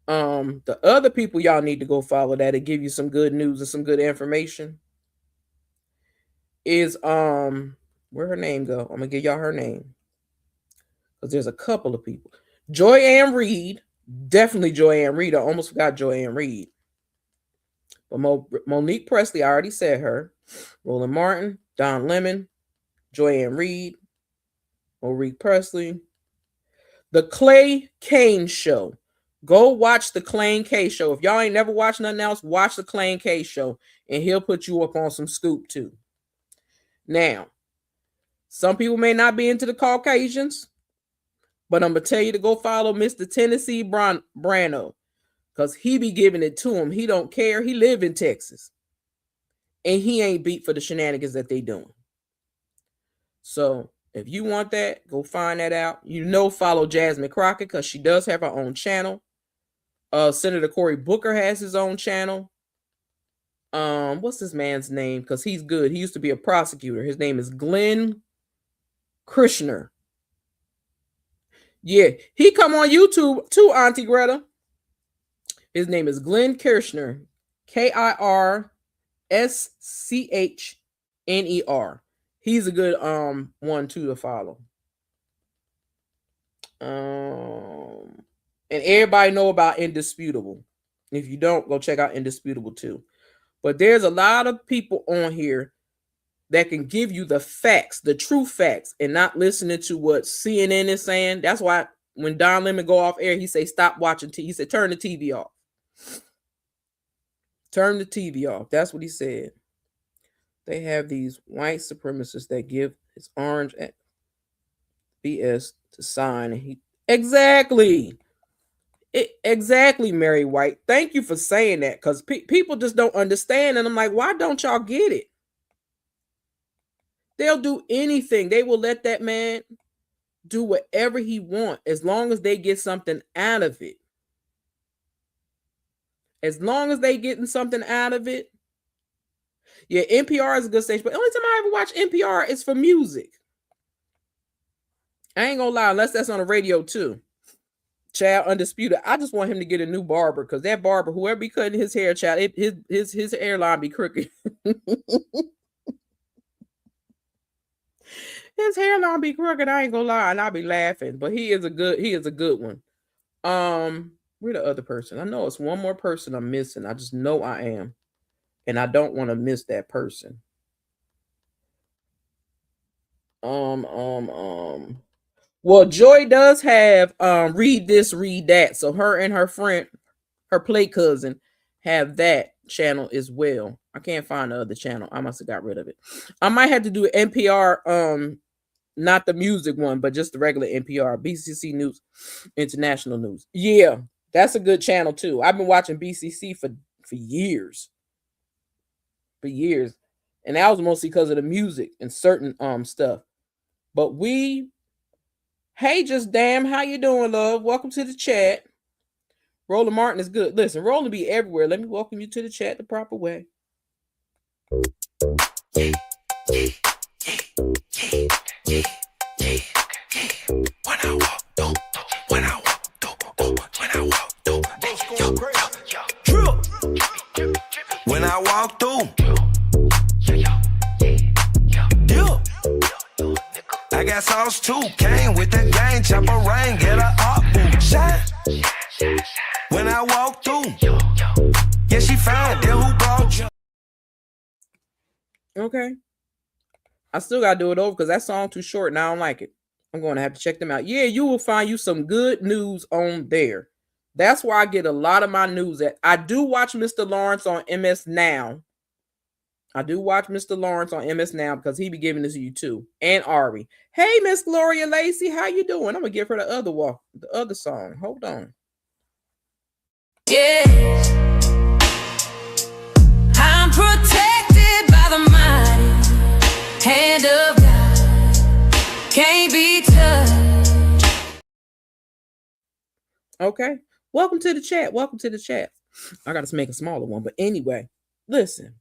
The other people y'all need to go follow that'll give you some good news and some good information is, where her name go? I'm going to give y'all her name. Because there's a couple of people. Joy Ann Reid. Definitely Joy Ann Reid. I almost forgot Joy Ann Reid. But Monique Presley, I already said her. Roland Martin, Don Lemon, Joy Ann Reid, Monique Presley. The Clay Kane Show. Go watch the Clay Kane Show. If y'all ain't never watched nothing else, watch the Clay Kane Show. And he'll put you up on some scoop too. Now, some people may not be into the Caucasians, but I'm going to tell you to go follow Mr. Tennessee Brano because he be giving it to him. He don't care. He live in Texas. And he ain't beat for the shenanigans that they doing. So if you want that, go find that out. Follow Jasmine Crockett because she does have her own channel. Senator Cory Booker has his own channel. What's this man's name? Because he's good. He used to be a prosecutor. His name is Glenn Kirshner. Yeah, he come on YouTube too, Auntie Greta. His name is Glenn Kirshner. Kirschner. He's a good one too to follow. And everybody know about Indisputable. If you don't, go check out Indisputable too. But there's a lot of people on here that can give you the facts, the true facts, and not listening to what CNN is saying. That's why when Don Lemon go off air, he say, stop watching TV. He said, turn the TV off. Turn the TV off. That's what he said. They have these white supremacists that give his orange BS to sign, and exactly. Exactly, Mary White. Thank you for saying that, because people just don't understand. And I'm like, why don't y'all get it? They'll do anything. They will let that man do whatever he wants as long as they get something out of it. As long as they getting something out of it. Yeah, NPR is a good station, but the only time I ever watch NPR is for music. I ain't gonna lie, unless that's on the radio too. Child, Undisputed. I just want him to get a new barber, because that barber, whoever be cutting his hair, child, his hairline be crooked. His hairline be crooked. I ain't gonna lie, and I'll be laughing. But he is a good one. Where the other person? I know it's one more person I'm missing. I just know I am, and I don't want to miss that person. Well, Joy does have Read This, Read That. So her and her friend, her play cousin, have that channel as well. I can't find the other channel. I must have got rid of it. I might have to do NPR, not the music one, but just the regular NPR, BCC News, International News. Yeah, that's a good channel too. I've been watching BCC for years. For years. And that was mostly because of the music and certain stuff. But hey, Just Damn, how you doing, love? Welcome to the chat. Roland Martin is good. Listen, Roland be everywhere. Let me welcome you to the chat the proper way. When I walk through, I got sauce too. Came with the gang, chopper rain, get a up, shine. When I walk through, yeah, she fine. Then who brought you? Okay. I still gotta do it over because that song too short and I don't like it. I'm going to have to check them out. Yeah, you will find you some good news on there. That's where I get a lot of my news at. I do watch Mr. Lawrence on MS Now. I do watch Mr. Lawrence on MS Now because he be giving this to you too. And Ari. Hey, Miss Gloria Lacey, how you doing? I'm gonna give her the other song. Hold on. Yeah, I'm protected by the mighty hand of God. Can't be touched. Okay. Welcome to the chat. Welcome to the chat. I got to make a smaller one. But anyway, listen.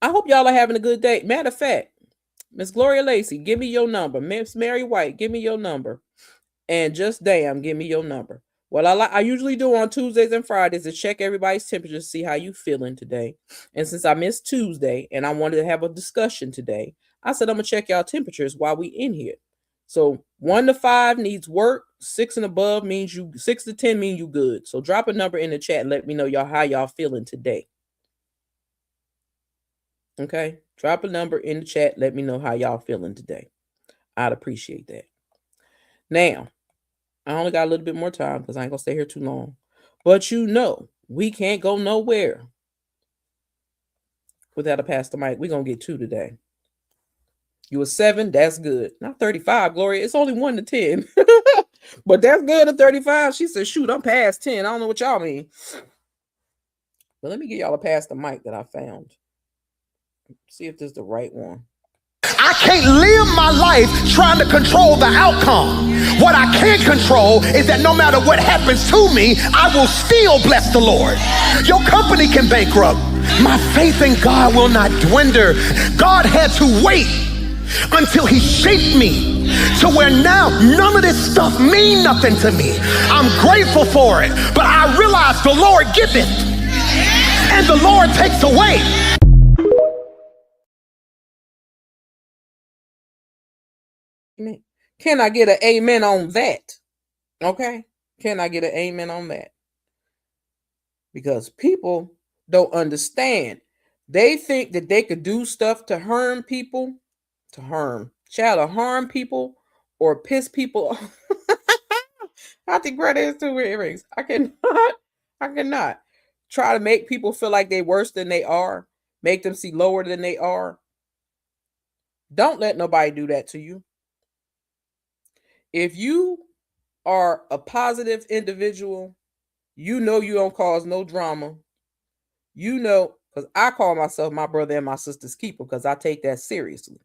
I hope y'all are having a good day. Matter of fact, Miss Gloria Lacey, give me your number. Miss Mary White, give me your number. And Just Damn, give me your number. What I usually do on Tuesdays and Fridays is check everybody's temperature to see how you feeling today. And since I missed Tuesday and I wanted to have a discussion today, I said I'm going to check y'all temperatures while we in here. So 1 to 5 needs work. 6 and above means 6 to 10 mean you good. So drop a number in the chat and let me know how y'all feeling today. Okay, drop a number in the chat. Let me know how y'all feeling today. I'd appreciate that. Now, I only got a little bit more time because I ain't gonna stay here too long. But we can't go nowhere without a Pastor Mike. We're gonna get 2 today. You a 7, that's good. Not 35, Gloria. It's only 1 to 10. But that's good at 35. She said, shoot, I'm past 10. I don't know what y'all mean. But let me get y'all a Pastor Mike that I found. See if this is the right one. I can't live my life trying to control the outcome. What I can control is that no matter what happens to me, I will still bless the Lord. Your company can bankrupt. My faith in God will not dwindle. God had to wait until he shaped me to where now none of this stuff mean nothing to me. I'm grateful for it, but I realize the Lord giveth and the Lord takes away. Can I get an amen on that? Okay. Can I get an amen on that? Because people don't understand. They think that they could do stuff to harm people, to harm people or piss people off. I think Greta is 2 earrings. I cannot try to make people feel like they're worse than they are. make them see lower than they are. Don't let nobody do that to you. If you are a positive individual, you know you don't cause no drama. You know, because I call myself my brother and my sister's keeper because I take that seriously.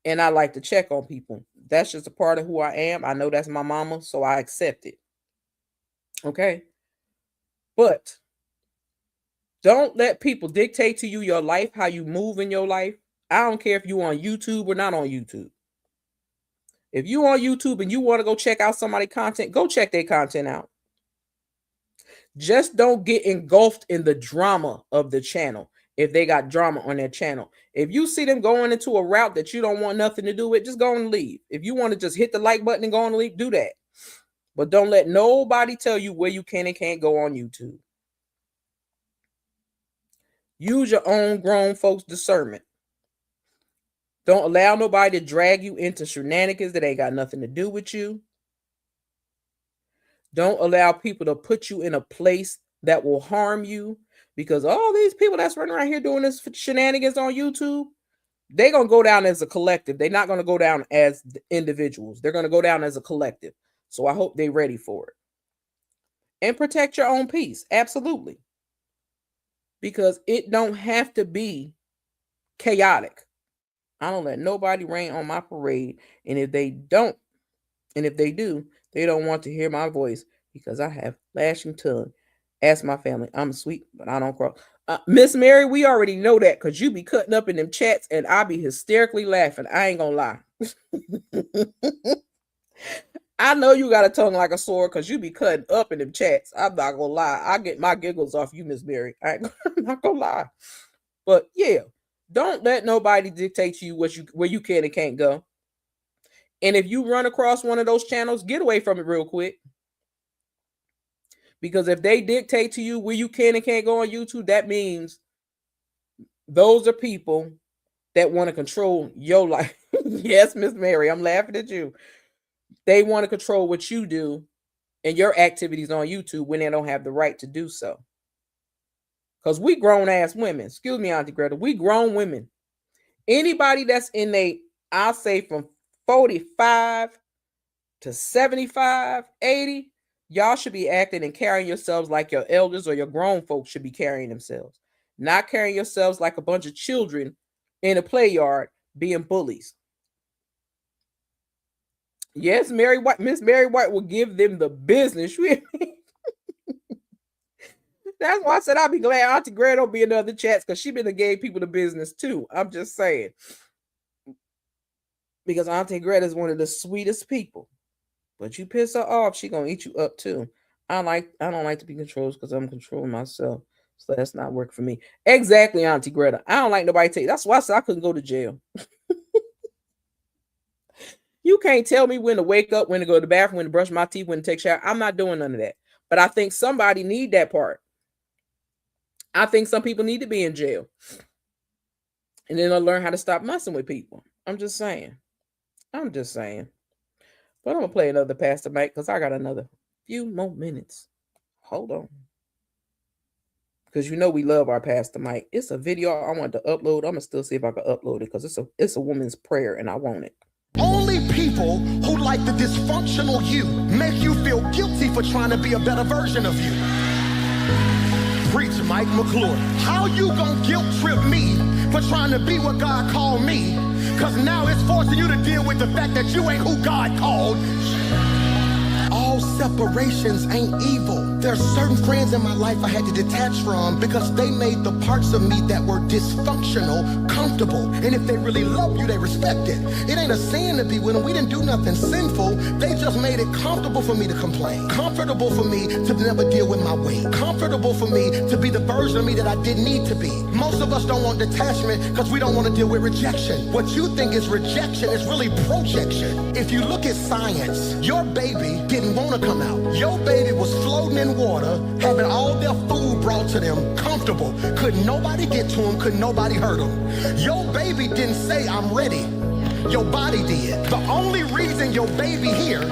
And I like to check on people. That's just a part of who I am. I know that's my mama, so I accept it. Okay? But don't let people dictate to you your life, how you move in your life. I don't care if you're on YouTube or not on YouTube. If you on YouTube and you want to go check out somebody's content, go check their content out. Just don't get engulfed in the drama of the channel if they got drama on their channel. If you see them going into a route that you don't want nothing to do with, just go and leave. If you want to just hit the like button and go and leave, do that. But don't let nobody tell you where you can and can't go on YouTube. Use your own grown folks' discernment. Don't allow nobody to drag you into shenanigans that ain't got nothing to do with you. Don't allow people to put you in a place that will harm you, because all these people that's running around here doing this shenanigans on YouTube, they're going to go down as a collective. They're not going to go down as individuals. They're going to go down as a collective. So I hope they're ready for it. And protect your own peace. Absolutely. Because it don't have to be chaotic. I don't let nobody rain on my parade. And if they do, they don't want to hear my voice because I have lashing tongue. Ask my family. I'm sweet, but I don't cross. Miss Mary, we already know that because you be cutting up in them chats and I be hysterically laughing. I ain't gonna lie. I know you got a tongue like a sword because you be cutting up in them chats. I'm not gonna lie. I get my giggles off you, Miss Mary. I'm not gonna lie. But yeah, don't let nobody dictate to you where you can and can't go. And if you run across one of those channels, get away from it real quick. Because if they dictate to you where you can and can't go on YouTube, that means those are people that want to control your life. Yes, Miss Mary, I'm laughing at you. They want to control what you do and your activities on YouTube when they don't have the right to do so. Because we grown-ass women. Excuse me, Auntie Greta. We grown women. Anybody that's in I'll say from 45 to 75, 80, y'all should be acting and carrying yourselves like your elders or your grown folks should be carrying themselves. Not carrying yourselves like a bunch of children in a play yard being bullies. Yes, Miss Mary White will give them the business. That's why I said I'll be glad Auntie Greta don't be in the other chats because she been to gave people the business too. I'm just saying. Because Auntie Greta is one of the sweetest people. But you piss her off, she gonna eat you up too. I don't like to be controlled because I'm controlling myself. So that's not work for me. Exactly, Auntie Greta. I don't like nobody take. That's why I said I couldn't go to jail. You can't tell me when to wake up, when to go to the bathroom, when to brush my teeth, when to take a shower. I'm not doing none of that. But I think somebody need that part. I think some people need to be in jail. And then they'll learn how to stop messing with people. I'm just saying. But I'm going to play another Pastor Mike because I got another few more minutes. Hold on. Because you know we love our Pastor Mike. It's a video I wanted to upload. I'm going to still see if I can upload it because it's a woman's prayer and I want it. Only people who like the dysfunctional you make you feel guilty for trying to be a better version of you. Preach, Mike McClure. How you gonna guilt trip me for trying to be what God called me? Because now it's forcing you to deal with the fact that you ain't who God called. All separations ain't evil. There's certain friends in my life I had to detach from because they made the parts of me that were dysfunctional comfortable. And if they really love you, they respect it. It ain't a sin to be with them. We didn't do nothing sinful. They just made it comfortable for me to complain. Comfortable for me to never deal with my weight. Comfortable for me to be the version of me that I didn't need to be. Most of us don't want detachment because we don't want to deal with rejection. What you think is rejection is really projection. If you look at science, your baby didn't want to come out. Your baby was floating in water, having all their food brought to them, comfortable. Could nobody get to them, could nobody hurt them. Your baby didn't say, I'm ready. Your body did. The only reason your baby here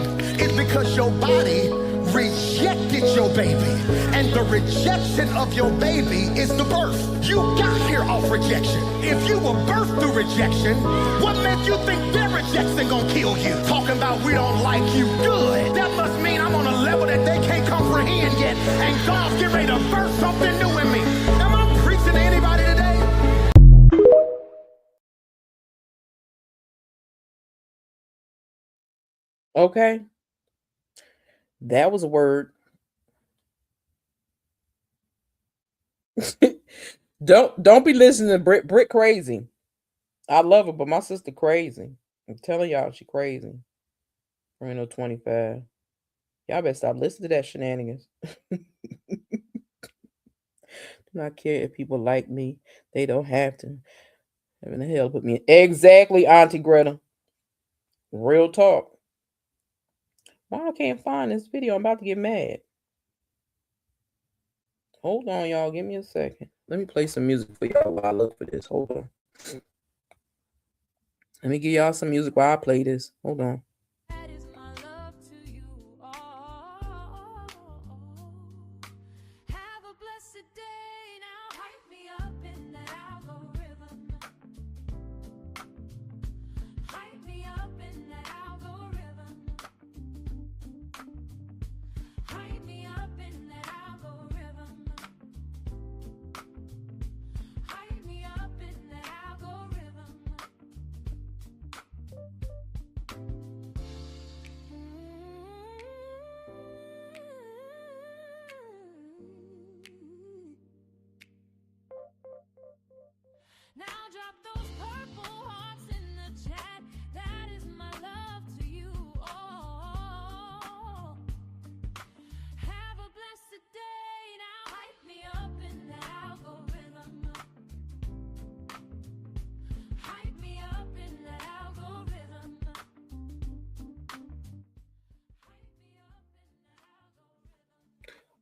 is because your body rejected your baby. And the rejection of your baby is the birth. You got here off rejection. If you were birthed through rejection, what makes you think their rejection gonna kill you? Talking about we don't like you, good. That must mean I'm on a level that they can't comprehend yet. And God's getting ready to birth something new in me. Am I preaching to anybody today? Okay. That was a word. Don't be listening to Brit crazy. I love her, but my sister crazy. I'm telling y'all, she crazy. Reno 25. Y'all better stop listening to that shenanigans. Do not care if people like me. They don't have to. Heaven the hell put me in. Exactly, Auntie Greta. Real talk. Why I can't find this video? I'm about to get mad. Hold on, y'all. Give me a second. Let me play some music for y'all while I look for this. Hold on. Let me give y'all some music while I play this. Hold on. That is my love to you all. Have a blessed day now. Hype me up in that algorithm. Hype me up in that algorithm. Hype me up in that algorithm. Hype me up in that algorithm. Now drop those purple hearts in the chat. That is my love to you all. Have a blessed day now. Hype me up in the algorithm. Hype me up in the algorithm. Hype me up in the algorithm.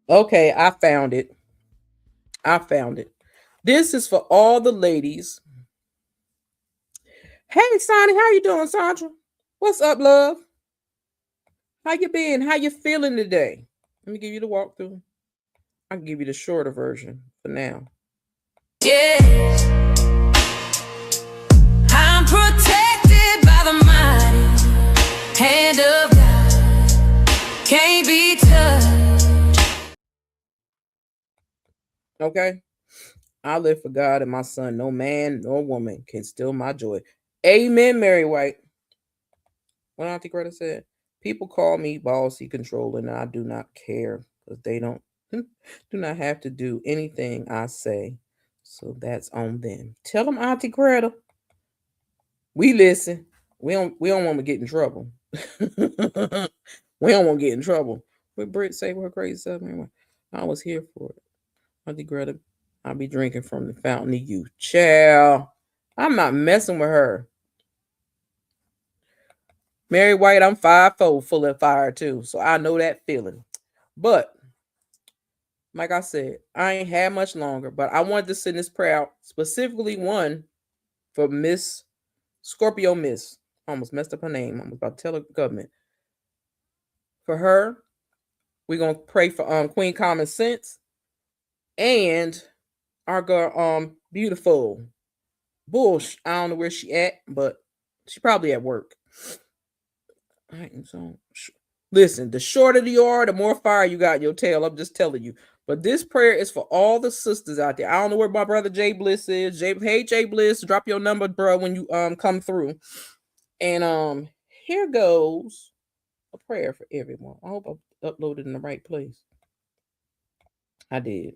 Okay, I found it. This is for all the ladies. Hey, Sonny, how you doing, Sandra? What's up, love? How you been? How you feeling today? Let me give you the walkthrough. I can give you the shorter version for now. Yeah, I'm protected by the mighty hand of God. Can't be touched. Okay? I live for God and my son. No man nor woman can steal my joy. Amen, Mary White. What Auntie Greta said. People call me bossy, controlling, and I do not care because they do not have to do anything I say. So that's on them. Tell them, Auntie Greta. We listen. We don't want to get in trouble. We don't want to get in trouble. What Britt say with her crazy stuff? Anyway, I was here for it. Auntie Greta, I'll be drinking from the fountain of youth. Child, I'm not messing with her. Mary White, I'm 5'4", full of fire too. So I know that feeling. But, like I said, I ain't had much longer. But I wanted to send this prayer out. Specifically one for Miss Scorpio Miss. I almost messed up her name. I was about to tell the government. For her, we're going to pray for Queen Common Sense. And our girl, beautiful Bush. I don't know where she at, but she probably at work. All right, so listen, the shorter you are, the more fire you got in your tail. I'm just telling you. But this prayer is for all the sisters out there. I don't know where my brother Jay Bliss is. Hey Jay Bliss, drop your number, bro, when you come through. And here goes a prayer for everyone. I hope I uploaded in the right place. I did.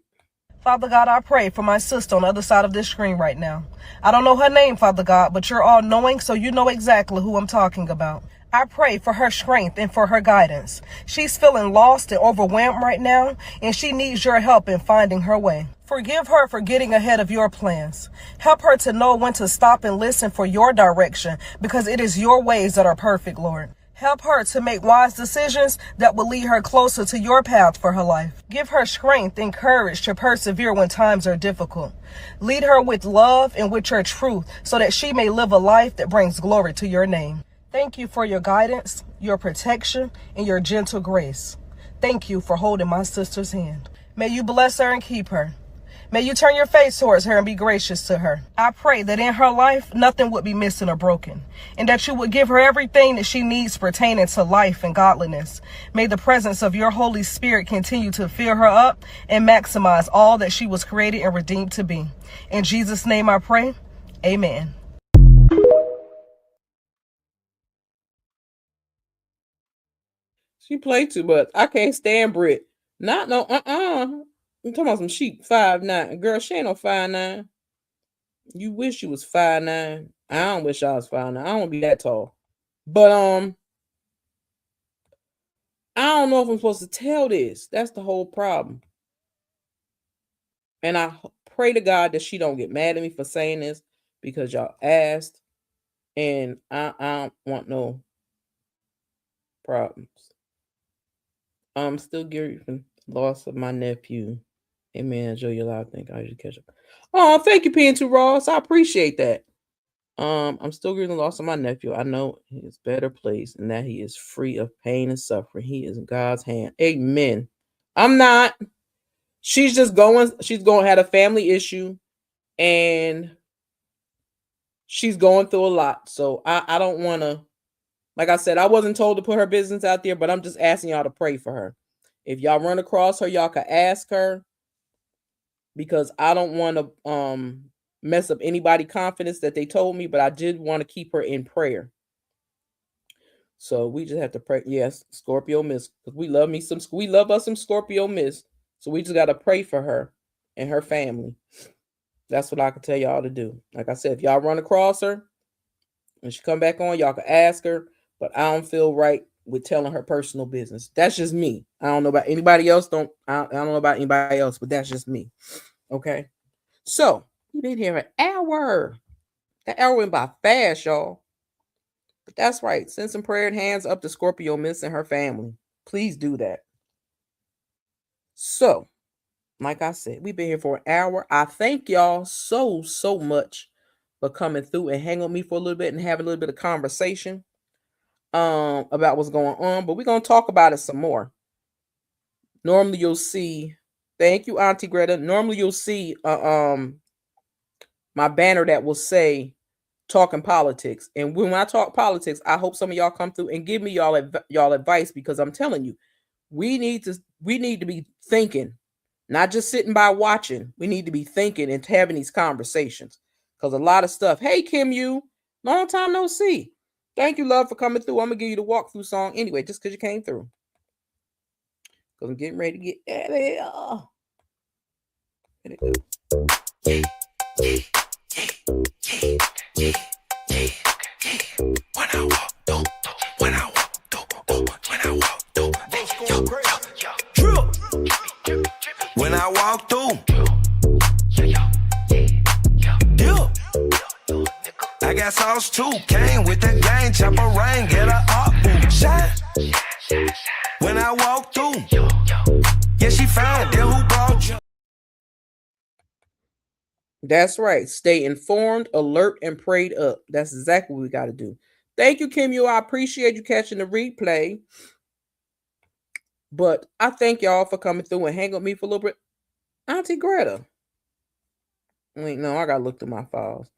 Father God, I pray for my sister on the other side of this screen right now. I don't know her name, Father God, but you're all knowing, so you know exactly who I'm talking about. I pray for her strength and for her guidance. She's feeling lost and overwhelmed right now, and she needs your help in finding her way. Forgive her for getting ahead of your plans. Help her to know when to stop and listen for your direction, because it is your ways that are perfect, Lord. Help her to make wise decisions that will lead her closer to your path for her life. Give her strength and courage to persevere when times are difficult. Lead her with love and with your truth so that she may live a life that brings glory to your name. Thank you for your guidance, your protection, and your gentle grace. thank you for holding my sister's hand. May you bless her and keep her. May you turn your face towards her and be gracious to her. I pray that in her life, nothing would be missing or broken, and that you would give her everything that she needs pertaining to life and godliness. May the presence of your Holy Spirit continue to fill her up and maximize all that she was created and redeemed to be. In Jesus' name I pray, amen. She played too much. I can't stand Brit. Not no, I'm talking about some sheep 5'9". Girl, she ain't no 5'9". You wish you was 5'9". I don't wish I was 5'9". I don't want to be that tall. But I don't know if I'm supposed to tell this. That's the whole problem. And I pray to God that she don't get mad at me for saying this because y'all asked. And I don't want no problems. I'm still grieving loss of my nephew. Amen. Enjoy your life. Thank God you catch up. Oh, thank you, PN2 Ross. I appreciate that. I'm still grieving the loss of my nephew. I know he is better placed and that he is free of pain and suffering. He is in God's hand. Amen. I'm not. She's going to have a family issue and she's going through a lot. So I don't want to, like I said, I wasn't told to put her business out there, but I'm just asking y'all to pray for her. If y'all run across her, y'all can ask her, because I don't want to mess up anybody's confidence that they told me, but I did want to keep her in prayer. So we just have to pray. Yes, Scorpio Miss, because we love us some Scorpio Miss. So we just got to pray for her and her family. That's what I can tell y'all to do. Like I said, if y'all run across her and she come back on, y'all can ask her, but I don't feel right with telling her personal business. That's just me. I don't know about anybody else. I don't know about anybody else, but that's just me. Okay. So we've been here an hour. That hour went by fast, y'all. But that's right. Send some prayer and hands up to Scorpio Miss and her family. Please do that. So, like I said, we've been here for an hour. I thank y'all so much for coming through and hanging with me for a little bit and having a little bit of conversation about what's going on. But we're going to talk about it some more. Normally you'll see, thank you, Auntie Greta. Normally you'll see my banner that will say talking politics. And when I talk politics, I hope some of y'all come through and give me y'all advice, because I'm telling you, we need to be thinking, not just sitting by watching. We need to be thinking and having these conversations, because a lot of stuff. Hey, Kim, long time no see. Thank you, love, for coming through. I'm gonna give you the walkthrough song anyway, just because you came through. Because I'm getting ready to get out of here. Let it go. When I walk through, I got sauce too. Came with the gang, chopper rain, get a up, shine. When I walk through, yeah, she fine. Then who brought you? That's right. Stay informed, alert, and prayed up. That's exactly what we got to do. Thank you, Kim. I appreciate you catching the replay. But I thank y'all for coming through and hang with me for a little bit. Auntie Greta. Wait, no, I got to look through my files.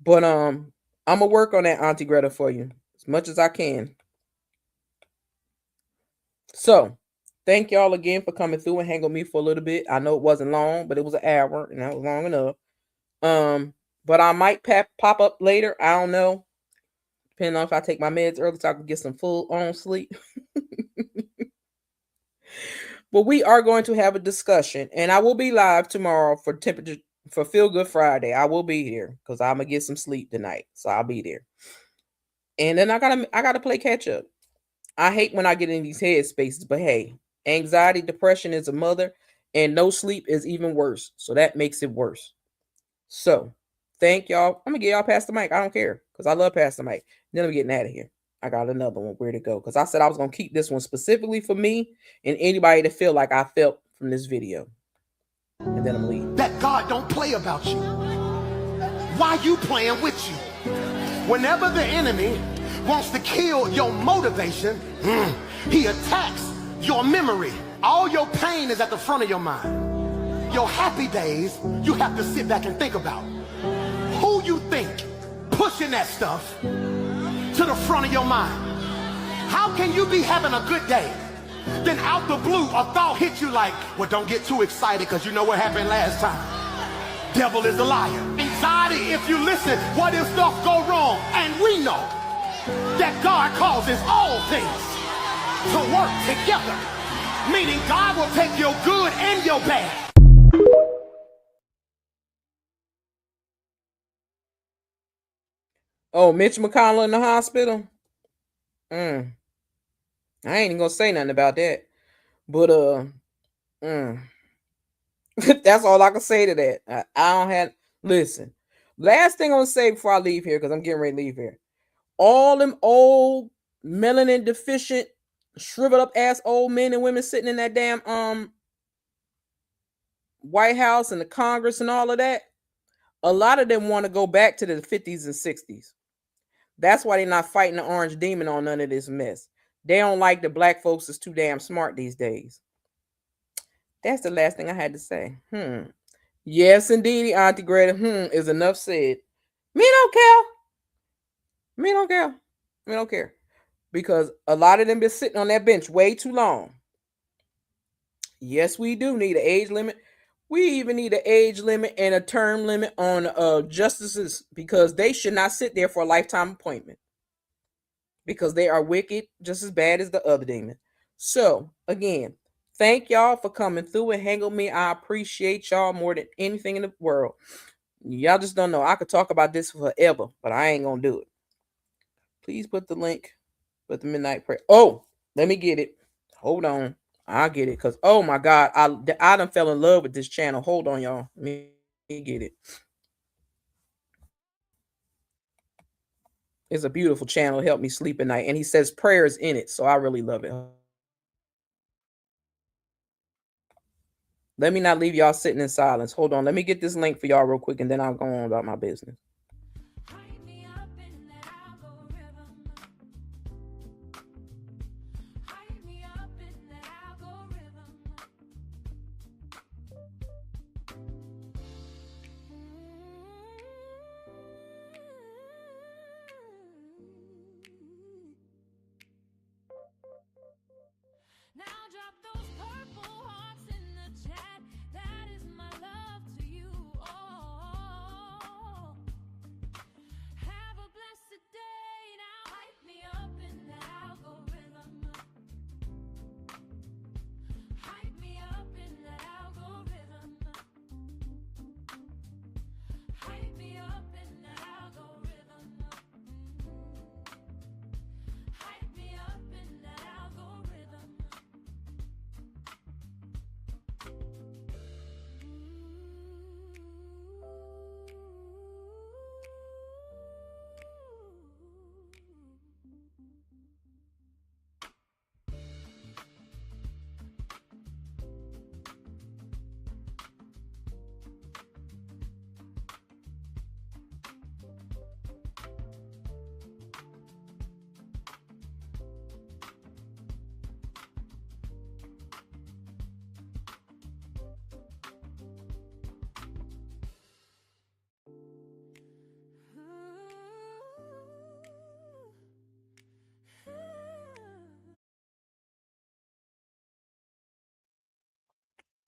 But I'm going to work on that, Auntie Greta, for you as much as I can. So, thank y'all again for coming through and hang with me for a little bit. I know it wasn't long, but it was an hour, and that was long enough. But I might pop up later. I don't know. Depending on if I take my meds early so I can get some full-on sleep. But we are going to have a discussion, and I will be live tomorrow for Feel Good Friday. I will be here because I'm gonna get some sleep tonight, so I'll be there. And then I gotta play catch up. I hate when I get in these head spaces, but hey, anxiety, depression is a mother, and no sleep is even worse. So that makes it worse. So thank y'all. I'm gonna get y'all Pastor Mike. I don't care, because I love Pastor Mike. Then I'm getting out of here. I got another one. Where to go? Because I said I was going to keep this one specifically for me and anybody that feel like I felt from this video. And then I'm leaving. That God don't play about you. Why you playing with you? Whenever the enemy wants to kill your motivation, he attacks your memory, all your pain is at the front of your mind. Your happy days, you have to sit back and think about. Who you think pushing that stuff to the front of your mind? How can you be having a good day, then out the blue a thought hits you like, well, don't get too excited because you know what happened last time. Devil is a liar. Anxiety, if you listen, what if stuff go wrong? And we know that God causes all things to work together, meaning God will take your good and your bad. Oh, Mitch McConnell in the hospital? I ain't even gonna say nothing about that. But that's all I can say to that. I don't have, listen. Last thing I'm gonna say before I leave here, because I'm getting ready to leave here. All them old melanin deficient, shriveled up ass old men and women sitting in that damn White House and the Congress and all of that. A lot of them want to go back to the 50s and 60s. That's why they're not fighting the orange demon on none of this mess. They don't like the black folks is too damn smart these days. That's the last thing I had to say. Yes, indeed, Auntie Greta. Is enough said. Me don't care. Me don't care. Me don't care. Because a lot of them been sitting on that bench way too long. Yes, we do need an age limit. We even need an age limit and a term limit on justices, because they should not sit there for a lifetime appointment, because they are wicked just as bad as the other demon. So, again, thank y'all for coming through and hanging with me. I appreciate y'all more than anything in the world. Y'all just don't know. I could talk about this forever, but I ain't going to do it. Please put the link with the midnight prayer. Oh, let me get it. Hold on. I'll get it, because, oh, my God, I done fell in love with this channel. Hold on, y'all. Let me get it. It's a beautiful channel. Help me sleep at night. And he says prayers in it, so I really love it. Let me not leave y'all sitting in silence. Hold on. Let me get this link for y'all real quick, and then I'll go on about my business. Now drop those purple hearts in the chat. That is my love to you. Oh, have a blessed day. Now hype me up in the algorithm. Hype me up in the algorithm. Hype me up in the algorithm. Hype me up in the algorithm.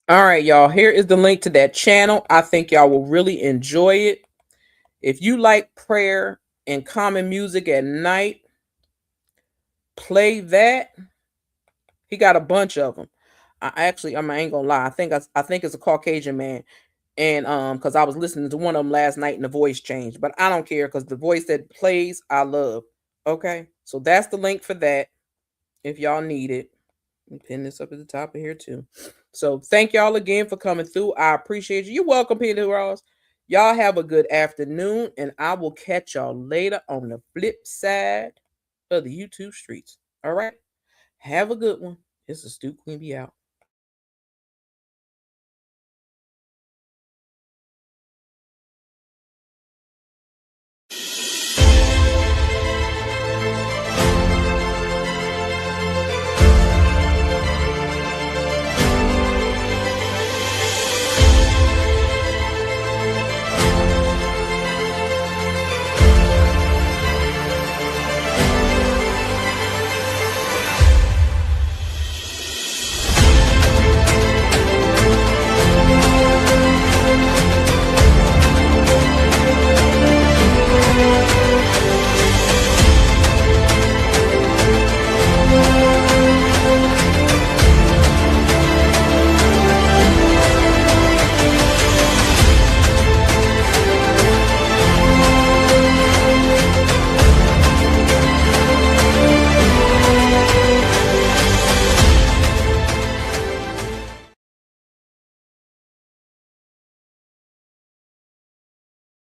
All right, y'all. Here is the link to that channel. I think y'all will really enjoy it. If you like prayer and common music at night, play that. He got a bunch of them. I ain't gonna lie. I think it's a Caucasian man, and because I was listening to one of them last night and the voice changed, but I don't care, because the voice that plays I love. Okay, so that's the link for that. If y'all need it, pin this up at the top of here too. So thank y'all again for coming through. I appreciate you. You're welcome, Peter Ross. Y'all have a good afternoon, and I will catch y'all later on the flip side of the YouTube streets. All right. Have a good one. It's the Stu Queen Bee out.